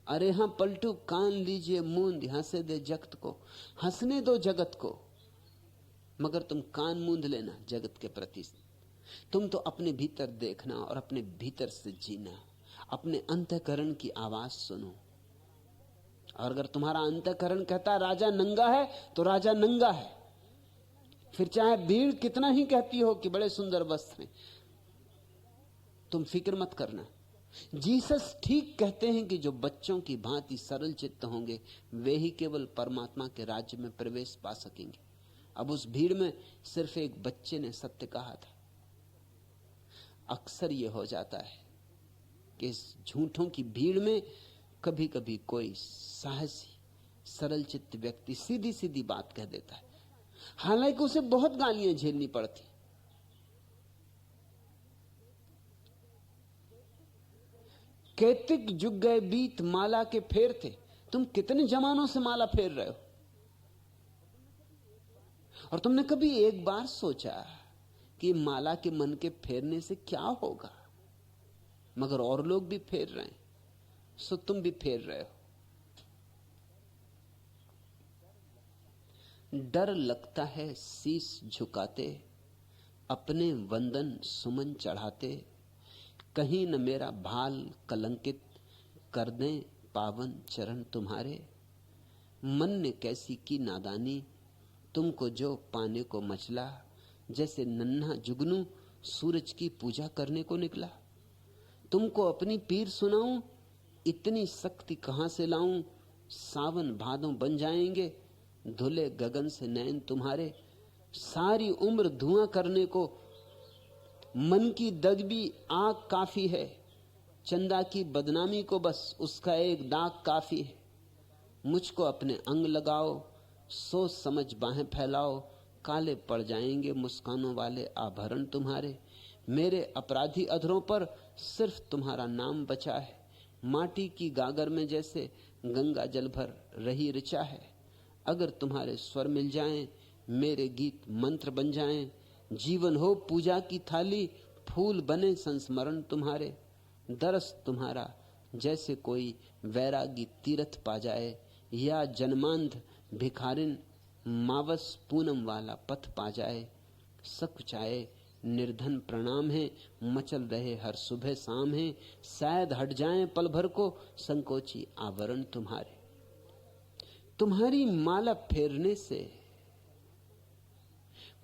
अरे हां पलटू कान लीजिए मूंद, हंसे दे जगत को। हंसने दो जगत को, मगर तुम कान मूंद लेना जगत के प्रति। तुम तो अपने भीतर देखना और अपने भीतर से जीना, अपने अंतःकरण की आवाज सुनो। और अगर तुम्हारा अंतःकरण कहता राजा नंगा है, तो राजा नंगा है। फिर चाहे भीड़ कितना ही कहती हो कि बड़े सुंदर वस्त्र हैं, तुम फिक्र मत करना। जीसस ठीक कहते हैं कि जो बच्चों की भांति सरल चित्त होंगे, वे ही केवल परमात्मा के राज्य में प्रवेश पा सकेंगे। अब उस भीड़ में सिर्फ एक बच्चे ने सत्य कहा था। अक्सर यह हो जाता है कि इस झूठों की भीड़ में कभी कभी कोई साहसी सरल चित्त व्यक्ति सीधी सीधी बात कह देता है, हालांकि उसे बहुत गालियां झेलनी पड़ती। कैतिक जुग गए बीत माला के फेर थे। तुम कितने जमानों से माला फेर रहे हो, और तुमने कभी एक बार सोचा कि माला के मन के फेरने से क्या होगा? मगर और लोग भी फेर रहे हैं, सो तुम भी फेर रहे हो। डर लगता है शीश झुकाते, अपने वंदन सुमन चढ़ाते। कहीं न मेरा भाल कलंकित, कर दें पावन चरण तुम्हारे। मन ने कैसी की नादानी, तुमको जो पाने को मचला। जैसे नन्हा जुगनू सूरज की पूजा करने को निकला। तुमको अपनी पीर सुनाऊं, इतनी शक्ति कहां से लाऊं। सावन भादों बन जाएंगे, धुले गगन से नैन तुम्हारे। सारी उम्र धुआं करने को मन की दगबी आग काफी है। चंदा की बदनामी को बस उसका एक दाग काफी है। मुझको अपने अंग लगाओ, सोच समझ बाहें फैलाओ। काले पड़ जाएंगे मुस्कानों वाले आभरण तुम्हारे। मेरे अपराधी अधरों पर सिर्फ तुम्हारा नाम बचा है। माटी की गागर में जैसे गंगा जल भर रही ऋचा है। अगर तुम्हारे स्वर मिल जाएं, मेरे गीत मंत्र बन जाएं। जीवन हो पूजा की थाली, फूल बने संस्मरण तुम्हारे। दरस तुम्हारा जैसे कोई वैरागी तीर्थ पा जाए, या जन्मांध भिखारिन मावस पूनम वाला पथ पा जाए। सकुचाए निर्धन प्रणाम है, मचल रहे हर सुबह शाम है। शायद हट जाएं पल भर को संकोची आवरण तुम्हारे। तुम्हारी माला फेरने से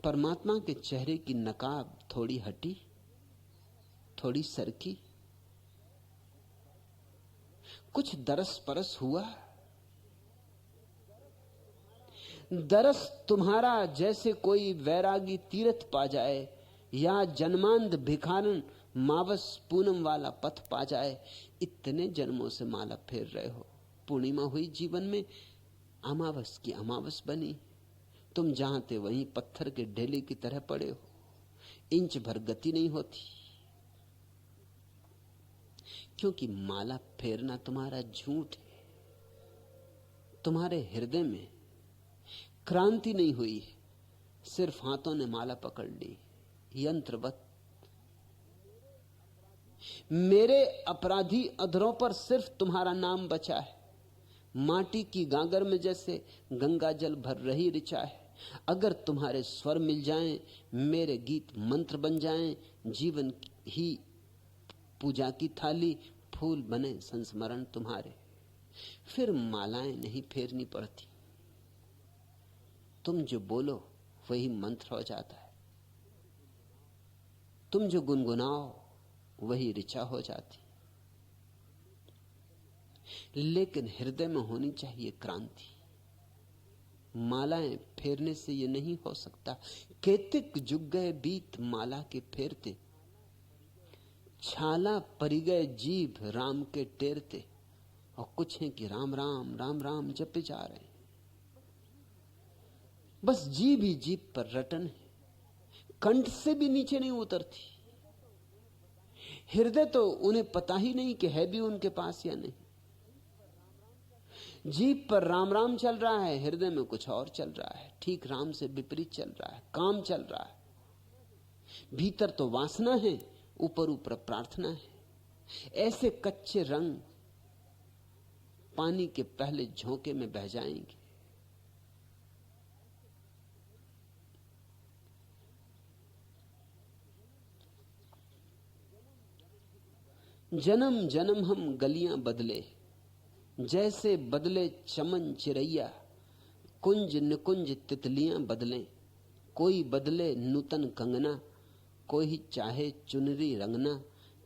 परमात्मा के चेहरे की नकाब थोड़ी हटी, थोड़ी सरकी। कुछ दरस परस हुआ। दरस तुम्हारा जैसे कोई वैरागी तीर्थ पा जाए, या जन्मांध भिखारन मावस पूनम वाला पथ पा जाए। इतने जन्मों से माला फेर रहे हो, पूर्णिमा हुई जीवन में, अमावस की अमावस बनी। तुम जहां थे वहीं पत्थर के ढेले की तरह पड़े हो, इंच भर गति नहीं होती। क्योंकि माला फेरना तुम्हारा झूठ है। तुम्हारे हृदय में क्रांति नहीं हुई है। सिर्फ हाथों ने माला पकड़ ली, यंत्रवत। मेरे अपराधी अधरों पर सिर्फ तुम्हारा नाम बचा है। माटी की गागर में जैसे गंगा जल भर रही ऋचा है। अगर तुम्हारे स्वर मिल जाएं, मेरे गीत मंत्र बन जाएं, जीवन ही पूजा की थाली, फूल बने संस्मरण तुम्हारे, फिर मालाएं नहीं फेरनी पड़ती। तुम जो बोलो वही मंत्र हो जाता है, तुम जो गुनगुनाओ वही ऋचा हो जाती। लेकिन हृदय में होनी चाहिए क्रांति। मालाएं फेरने से ये नहीं हो सकता। केतिक जुग गए बीत माला के फेरते, छाला परी गए जीभ राम के टेरते। और कुछ है कि राम राम राम राम जपे जा रहे हैं, बस जीभ ही जीभ पर रटन है, कंठ से भी नीचे नहीं उतरती। हृदय तो उन्हें पता ही नहीं कि है भी उनके पास या नहीं। जीभ पर राम राम चल रहा है, हृदय में कुछ और चल रहा है, ठीक राम से विपरीत चल रहा है, काम चल रहा है। भीतर तो वासना है, ऊपर ऊपर प्रार्थना है। ऐसे कच्चे रंग पानी के पहले झोंके में बह जाएंगे। जन्म जन्म हम गलियां बदले, जैसे बदले चमन चिरैया। कुंज निकुंज तितलियां बदलें, कोई बदले नूतन कंगना, कोई चाहे चुनरी रंगना।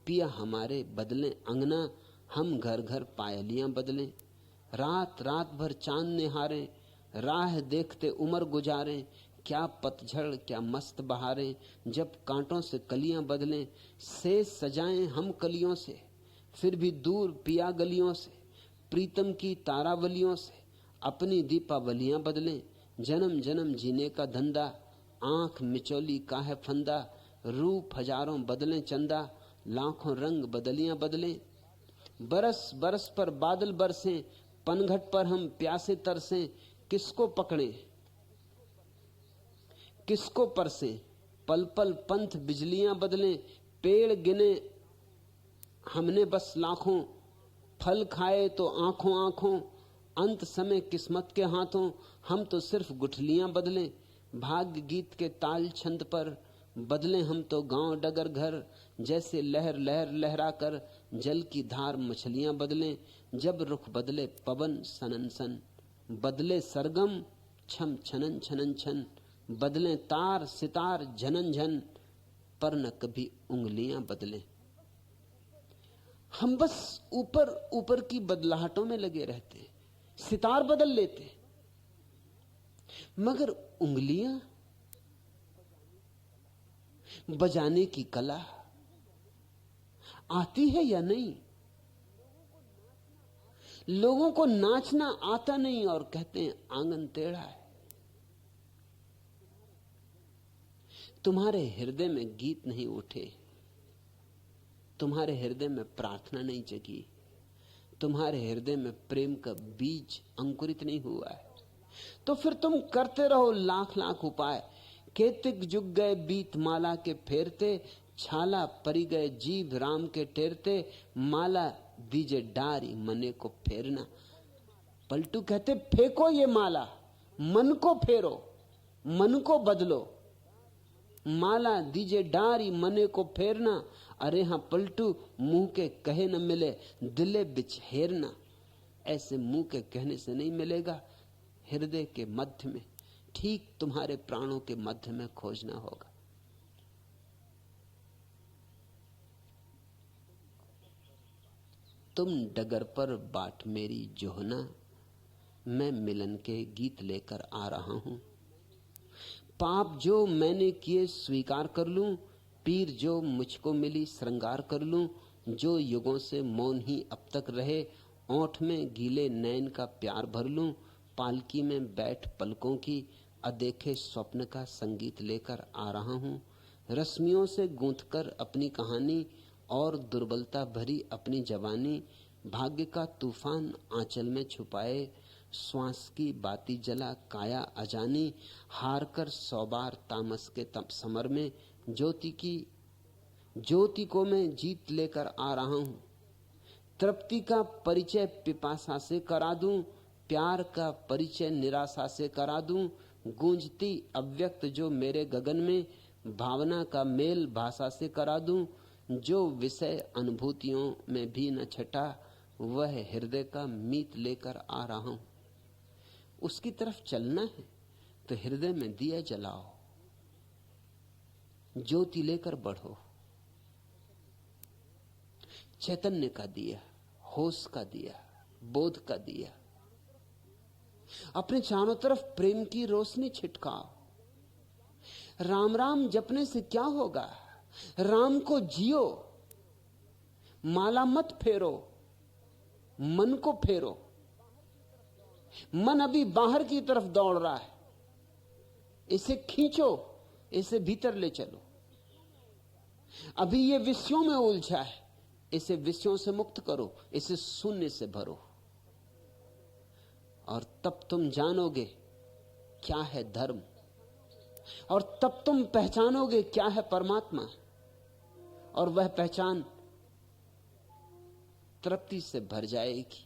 पिया हमारे बदले अंगना, हम घर घर पायलियां बदलें। रात रात भर चांद निहारे, राह देखते उम्र गुजारें। क्या पतझड़ क्या मस्त बहारें, जब कांटों से कलियां बदलें। से सजाएं हम कलियों से, फिर भी दूर पिया गलियों से। प्रीतम की तारावलियों से अपनी दीपावलियां बदलें। जन्म जन्म जीने का धंधा, आंख मिचौली का है फंदा। रूप हजारों बदलें चंदा, लाखों रंग बदलियां बदलें। बरस बरस पर बादल बरसें, पनघट पर हम प्यासे तरसें। किसको पकड़े किसको परसें, पल पल पंथ बिजलियां बदलें। पेड़ गिने हमने बस लाखों, फल खाए तो आंखों आंखों। अंत समय किस्मत के हाथों, हम तो सिर्फ गुठलियां बदलें। भाग्य गीत के ताल छंद पर बदलें हम तो गांव डगर घर। जैसे लहर लहर लहरा कर जल की धार मछलियां बदलें। जब रुख बदले पवन सनन सन, बदले सरगम छम छनन छनन छन। बदलें तार सितार झनन झन, पर न कभी उंगलियां बदलें। हम बस ऊपर ऊपर की बदलाहटों में लगे रहते, सितार बदल लेते, मगर उंगलियां, बजाने की कला आती है या नहीं? लोगों को नाचना आता नहीं और कहते हैं आंगन टेढ़ा है। तुम्हारे हृदय में गीत नहीं उठे, तुम्हारे हृदय में प्रार्थना नहीं जगी, तुम्हारे हृदय में प्रेम का बीज अंकुरित नहीं हुआ है, तो फिर तुम करते रहो लाख लाख उपाय। केतिक जुग गए बीत माला के फेरते, छाला परी गए जीभ राम के टेरते। माला दीजे डारी मने को फेरना। पलटू कहते फेंको ये माला, मन को फेरो, मन को बदलो। माला दीजे डारी मने को फेरना। अरे हां पलटू, मुंह के कहे न मिले दिले बिछेरना। ऐसे मुंह के कहने से नहीं मिलेगा, हृदय के मध्य में, ठीक तुम्हारे प्राणों के मध्य में खोजना होगा। तुम डगर पर बाट मेरी जोहना, मैं मिलन के गीत लेकर आ रहा हूं। पाप जो मैंने किए स्वीकार कर लूं, पीर जो मुझको मिली श्रृंगार कर लूं। जो युगों से मौन ही अब तक रहे, ओंठ में गीले नैन का प्यार भर लूं। पालकी में बैठ पलकों की, अदेखे स्वप्न का संगीत लेकर आ रहा हूं। रश्मियों से गूंथकर अपनी कहानी, और दुर्बलता भरी अपनी जवानी। भाग्य का तूफान आंचल में छुपाए, श्वास की बाती जला काया अजानी, हार कर 100 बार तामस के तप समर में, ज्योति को मैं जीत लेकर आ रहा हूं। तृप्ति का परिचय पिपासा से करा दूं, प्यार का परिचय निराशा से करा दूं। गूंजती अव्यक्त जो मेरे गगन में, भावना का मेल भाषा से करा दूं। जो विषय अनुभूतियों में भी न छटा, वह हृदय का मीत लेकर आ रहा हूं। उसकी तरफ चलना है तो हृदय में दिया जलाओ, ज्योति लेकर बढ़ो। चैतन्य का दिया, होश का दिया, बोध का दिया। अपने चारों तरफ प्रेम की रोशनी छिटकाओ। राम राम जपने से क्या होगा? राम को जियो, माला मत फेरो, मन को फेरो। मन अभी बाहर की तरफ दौड़ रहा है, इसे खींचो, इसे भीतर ले चलो। अभी ये विषयों में उलझा है, इसे विषयों से मुक्त करो, इसे शून्य से भरो। और तब तुम जानोगे क्या है धर्म, और तब तुम पहचानोगे क्या है परमात्मा। और वह पहचान तृप्ति से भर जाएगी,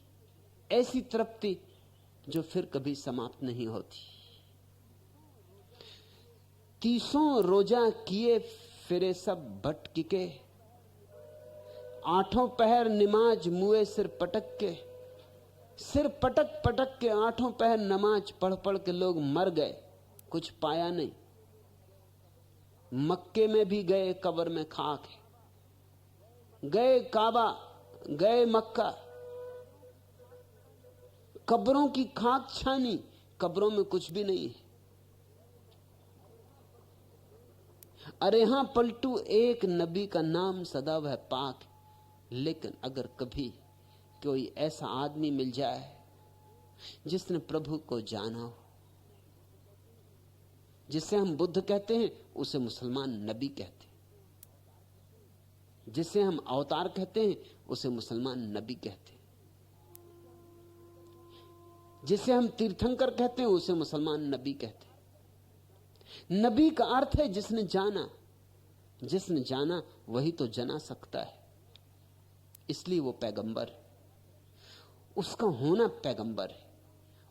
ऐसी तृप्ति जो फिर कभी समाप्त नहीं होती। 30 रोजा किए फिरे सब भटकी के, 8 पहर निमाज मुए सिर पटक के। सिर पटक पटक के 8 पहर नमाज पढ़ पढ़ के लोग मर गए, कुछ पाया नहीं। मक्के में भी गए, कब्र में खाक है। गए काबा, गए मक्का, कब्रों की खाक छानी, कब्रों में कुछ भी नहीं है। अरे हां पलटू एक नबी का नाम सदा वह पाक। लेकिन अगर कभी कोई ऐसा आदमी मिल जाए जिसने प्रभु को जाना हो, जिसे हम बुद्ध कहते हैं उसे मुसलमान नबी कहते हैं, जिसे हम अवतार कहते हैं उसे मुसलमान नबी कहते हैं, जिसे हम तीर्थंकर कहते हैं उसे मुसलमान नबी कहते हैं। नबी का अर्थ है जिसने जाना। जिसने जाना वही तो जना सकता है, इसलिए वो पैगंबर है। उसका होना पैगंबर है,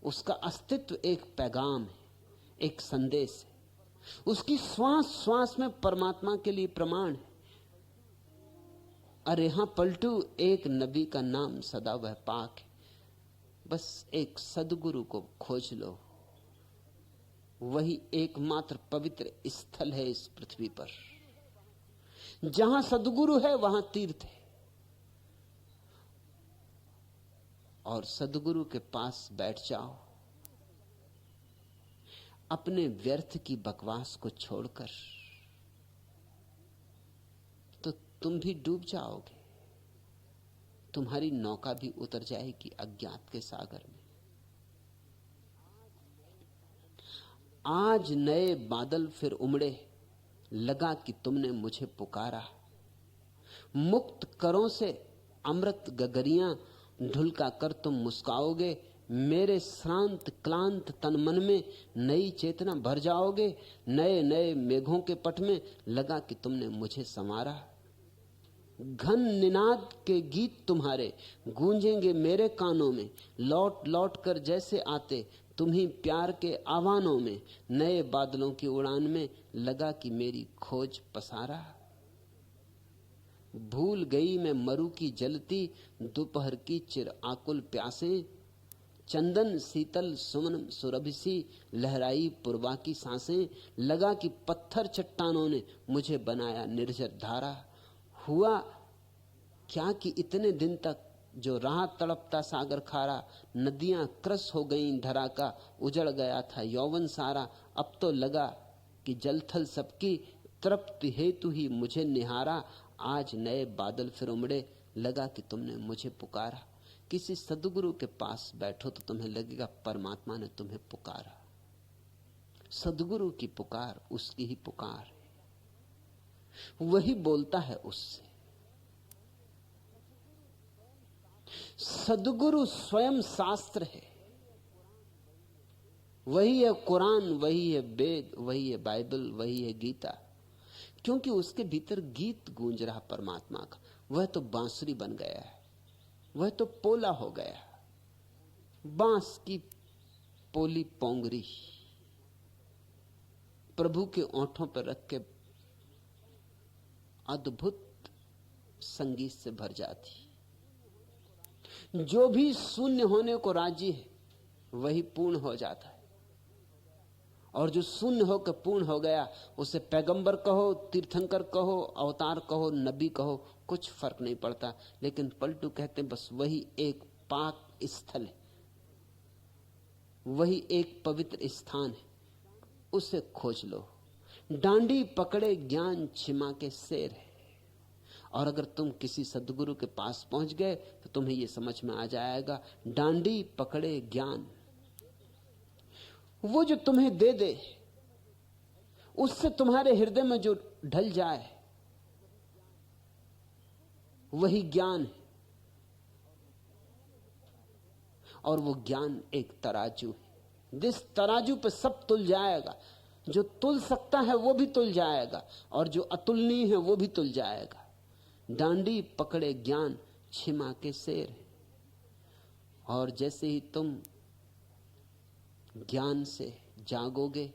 उसका अस्तित्व एक पैगाम है, एक संदेश है। उसकी श्वास श्वास में परमात्मा के लिए प्रमाण है। अरे हां पलटू एक नबी का नाम सदा वह पाक है। बस एक सदगुरु को खोज लो, वही एकमात्र पवित्र स्थल है इस पृथ्वी पर। जहां सदगुरु है वहां तीर्थ है। और सदगुरु के पास बैठ जाओ, अपने व्यर्थ की बकवास को छोड़कर, तो तुम भी डूब जाओगे। तुम्हारी नौका भी उतर जाएगी अज्ञात के सागर में। आज नए बादल फिर उमड़े, लगा कि तुमने मुझे पुकारा। मुक्त करों से अमृत गगरियां ढुलका कर तुम मुस्काओगे। मेरे श्रांत क्लांत तन मन में नई चेतना भर जाओगे। नए नए मेघों के पट में लगा कि तुमने मुझे संवारा। घन निनाद के गीत तुम्हारे गूंजेंगे मेरे कानों में। लौट लौट कर जैसे आते तुम्ही प्यार के आह्वानों में। नए बादलों की उड़ान में लगा कि मेरी खोज पसारा। भूल गई मैं मरु की जलती दोपहर की चिर आकुल प्यासे। चंदन शीतल सुमन सुरभिसी लहराई पुरवा की सांसें। लगा कि पत्थर चट्टानों ने मुझे बनाया निर्जर धारा। हुआ क्या कि इतने दिन तक जो रहा तड़पता सागर खारा। नदियां क्रस हो गईं धरा का, उजड़ गया था यौवन सारा। अब तो लगा कि जलथल सबकी तृप्ति हेतु ही मुझे निहारा। आज नए बादल फिर उमड़े, लगा कि तुमने मुझे पुकारा। किसी सदगुरु के पास बैठो तो तुम्हें लगेगा परमात्मा ने तुम्हें पुकारा। सदगुरु की पुकार उसकी ही पुकार है, वही बोलता है उससे। सदगुरु स्वयं शास्त्र है। वही है कुरान, वही है वेद, वही है बाइबल, वही है गीता। क्योंकि उसके भीतर गीत गूंज रहा परमात्मा का। वह तो बांसुरी बन गया है, वह तो पोला हो गया, बांस की पोली पोंगरी प्रभु के ओंठों पर रख के अद्भुत संगीत से भर जाती। जो भी शून्य होने को राजी है वही पूर्ण हो जाता है, और जो शून्य होकर पूर्ण हो गया उसे पैगंबर कहो, तीर्थंकर कहो, अवतार कहो, नबी कहो, कुछ फर्क नहीं पड़ता। लेकिन पलटू कहते हैं बस वही एक पाक स्थल है, वही एक पवित्र स्थान है, उसे खोज लो। डांडी पकड़े ज्ञान छिमा के शेर है। और अगर तुम किसी सद्गुरु के पास पहुंच गए तो तुम्हें यह समझ में आ जाएगा, डांडी पकड़े ज्ञान, वो जो तुम्हें दे दे, उससे तुम्हारे हृदय में जो ढल जाए वही ज्ञान है। और वो ज्ञान एक तराजू है, जिस तराजू पे सब तुल जाएगा। जो तुल सकता है वो भी तुल जाएगा, और जो अतुलनीय है वो भी तुल जाएगा। डांडी पकड़े ज्ञान छिमा के शेर है। और जैसे ही तुम ज्ञान से जागोगे,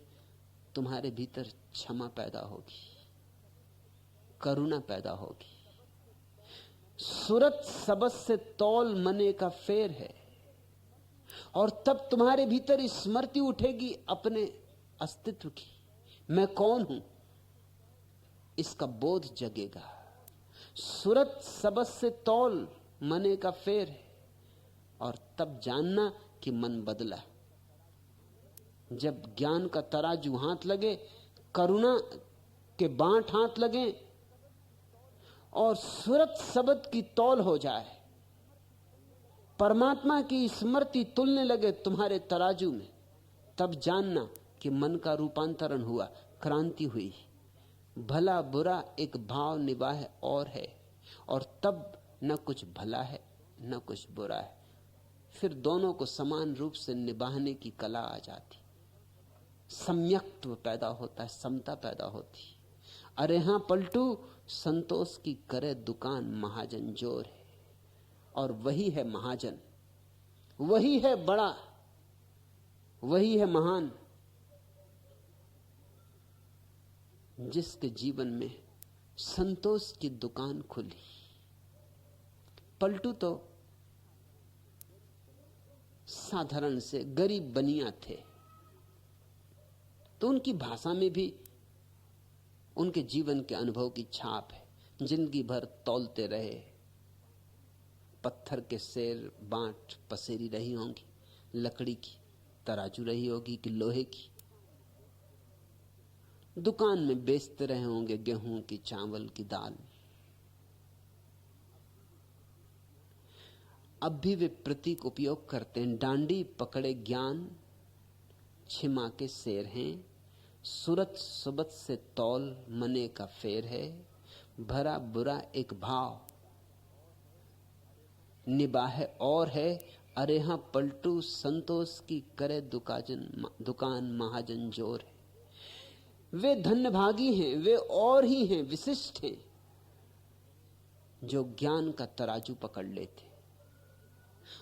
तुम्हारे भीतर क्षमा पैदा होगी, करुणा पैदा होगी। सूरत सबस से तौल मने का फेर है। और तब तुम्हारे भीतर स्मृति उठेगी अपने अस्तित्व की, मैं कौन हूं, इसका बोध जगेगा। सूरत सबस से तौल मने का फेर है। और तब जानना कि मन बदला। जब ज्ञान का तराजू हाथ लगे, करुणा के बांट हाथ लगे, और सूरत सबद की तौल हो जाए, परमात्मा की स्मृति तुलने लगे तुम्हारे तराजू में, तब जानना कि मन का रूपांतरण हुआ, क्रांति हुई। भला बुरा एक भाव निवाह और है, और तब न कुछ भला है न कुछ बुरा है। फिर दोनों को समान रूप से निभाने की कला आ जाती, सम्यक्त्व पैदा होता है, समता पैदा होती। अरे हां पलटू, संतोष की करे दुकान महाजन जोर है। और वही है महाजन, वही है बड़ा, वही है महान, जिसके जीवन में संतोष की दुकान खुली। पलटू तो साधारण से गरीब बनिया थे, तो उनकी भाषा में भी उनके जीवन के अनुभव की छाप है। जिंदगी भर तौलते रहे, पत्थर के शेर बांट पसेरी रही होंगी, लकड़ी की तराजू रही होगी कि लोहे की। दुकान में बेचते रहे होंगे गेहूं की, चावल की, दाल। अब भी वे प्रतीक उपयोग करते हैं। डांडी पकड़े ज्ञान छिमा के शेर हैं, सूरत सुबत से तौल मने का फेर है। भरा बुरा एक भाव निबाह और है। अरे हां पलटू, संतोष की करे दुकान महाजन जोर है। वे धन्यभागी हैं, वे और ही हैं, विशिष्ट हैं, जो ज्ञान का तराजू पकड़ लेते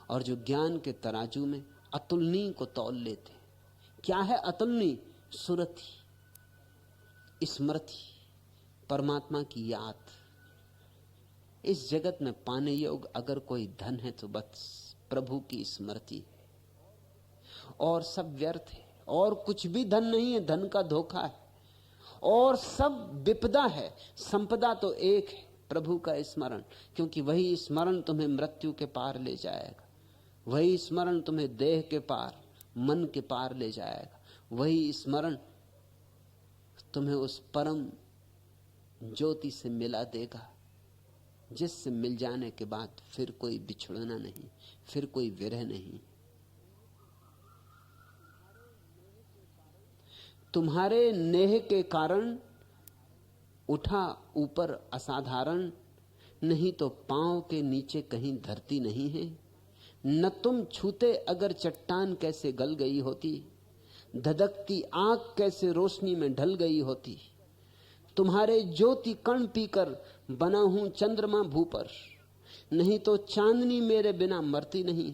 और जो ज्ञान के तराजू में अतुलनीय को तौल लेते। क्या है अतुलनीय? सुरति, स्मृति, परमात्मा की याद। इस जगत में पाने योग अगर कोई धन है तो बस प्रभु की स्मृति है, और सब व्यर्थ है। और कुछ भी धन नहीं है, धन का धोखा है, और सब विपदा है। संपदा तो एक है, प्रभु का स्मरण। क्योंकि वही स्मरण तुम्हें मृत्यु के पार ले जाएगा, वही स्मरण तुम्हें देह के पार, मन के पार ले जाएगा। वही स्मरण तुम्हें उस परम ज्योति से मिला देगा, जिससे मिल जाने के बाद फिर कोई बिछड़ना नहीं, फिर कोई विरह नहीं। तुम्हारे नेह के कारण उठा ऊपर असाधारण, नहीं तो पांव के नीचे कहीं धरती नहीं है। न तुम छूते अगर चट्टान कैसे गल गई होती, धधकती आंख कैसे रोशनी में ढल गई होती। तुम्हारे ज्योति कण पीकर बना हूं चंद्रमा भूपर, नहीं तो चांदनी मेरे बिना मरती नहीं।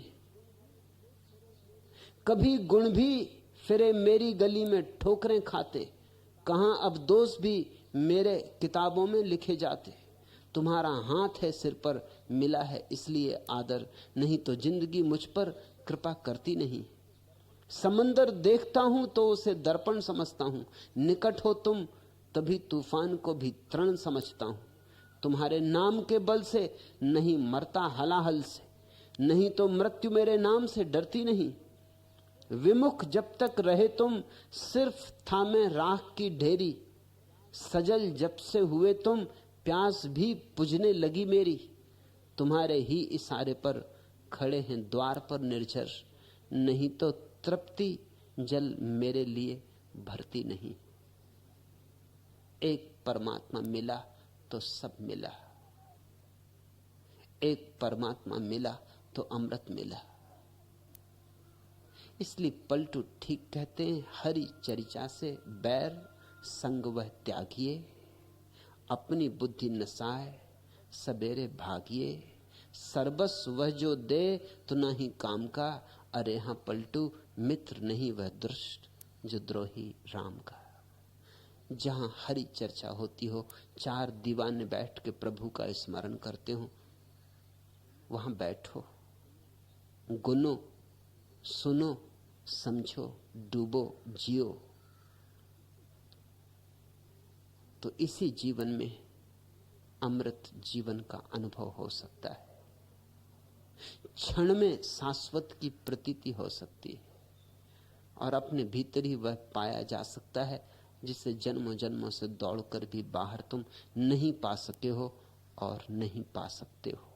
कभी गुण भी फिरे मेरी गली में ठोकरें खाते, कहां अब दोष भी मेरे किताबों में लिखे जाते। तुम्हारा हाथ है सिर पर मिला है इसलिए आदर, नहीं तो जिंदगी मुझ पर कृपा करती नहीं। समंदर देखता हूं तो उसे दर्पण समझता हूं, निकट हो तुम तभी तूफान को भी तरण समझता हूं। तुम्हारे नाम के बल से नहीं मरता हलाहल से, नहीं तो मृत्यु मेरे नाम से डरती नहीं। विमुख जब तक रहे तुम सिर्फ थामे राख की ढेरी, सजल जब से हुए तुम प्यास भी बुझने लगी मेरी। तुम्हारे ही इशारे पर खड़े हैं द्वार पर निर्झर, नहीं तो तृप्ति जल मेरे लिए भरती नहीं। एक परमात्मा मिला तो सब मिला, एक परमात्मा मिला तो अमृत मिला। इसलिए पलटू ठीक कहते हैं, हरि चरिचा से बैर संग वह त्यागिए, अपनी बुद्धि नसाए सबेरे भागिए। सर्वस्व वह जो दे तो ना ही काम का, अरे हाँ पलटू मित्र नहीं वह दुष्ट जो द्रोही राम का। जहां हरि चर्चा होती हो, चार दीवाने बैठ के प्रभु का स्मरण करते हो, वहां बैठो, गुनो, सुनो, समझो, डूबो, जियो। तो इसी जीवन में अमृत जीवन का अनुभव हो सकता है, क्षण में शाश्वत की प्रतीति हो सकती है, और अपने भीतर ही वह पाया जा सकता है जिसे जन्मों जन्मों से दौड़कर भी बाहर तुम नहीं पा सके हो और नहीं पा सकते हो।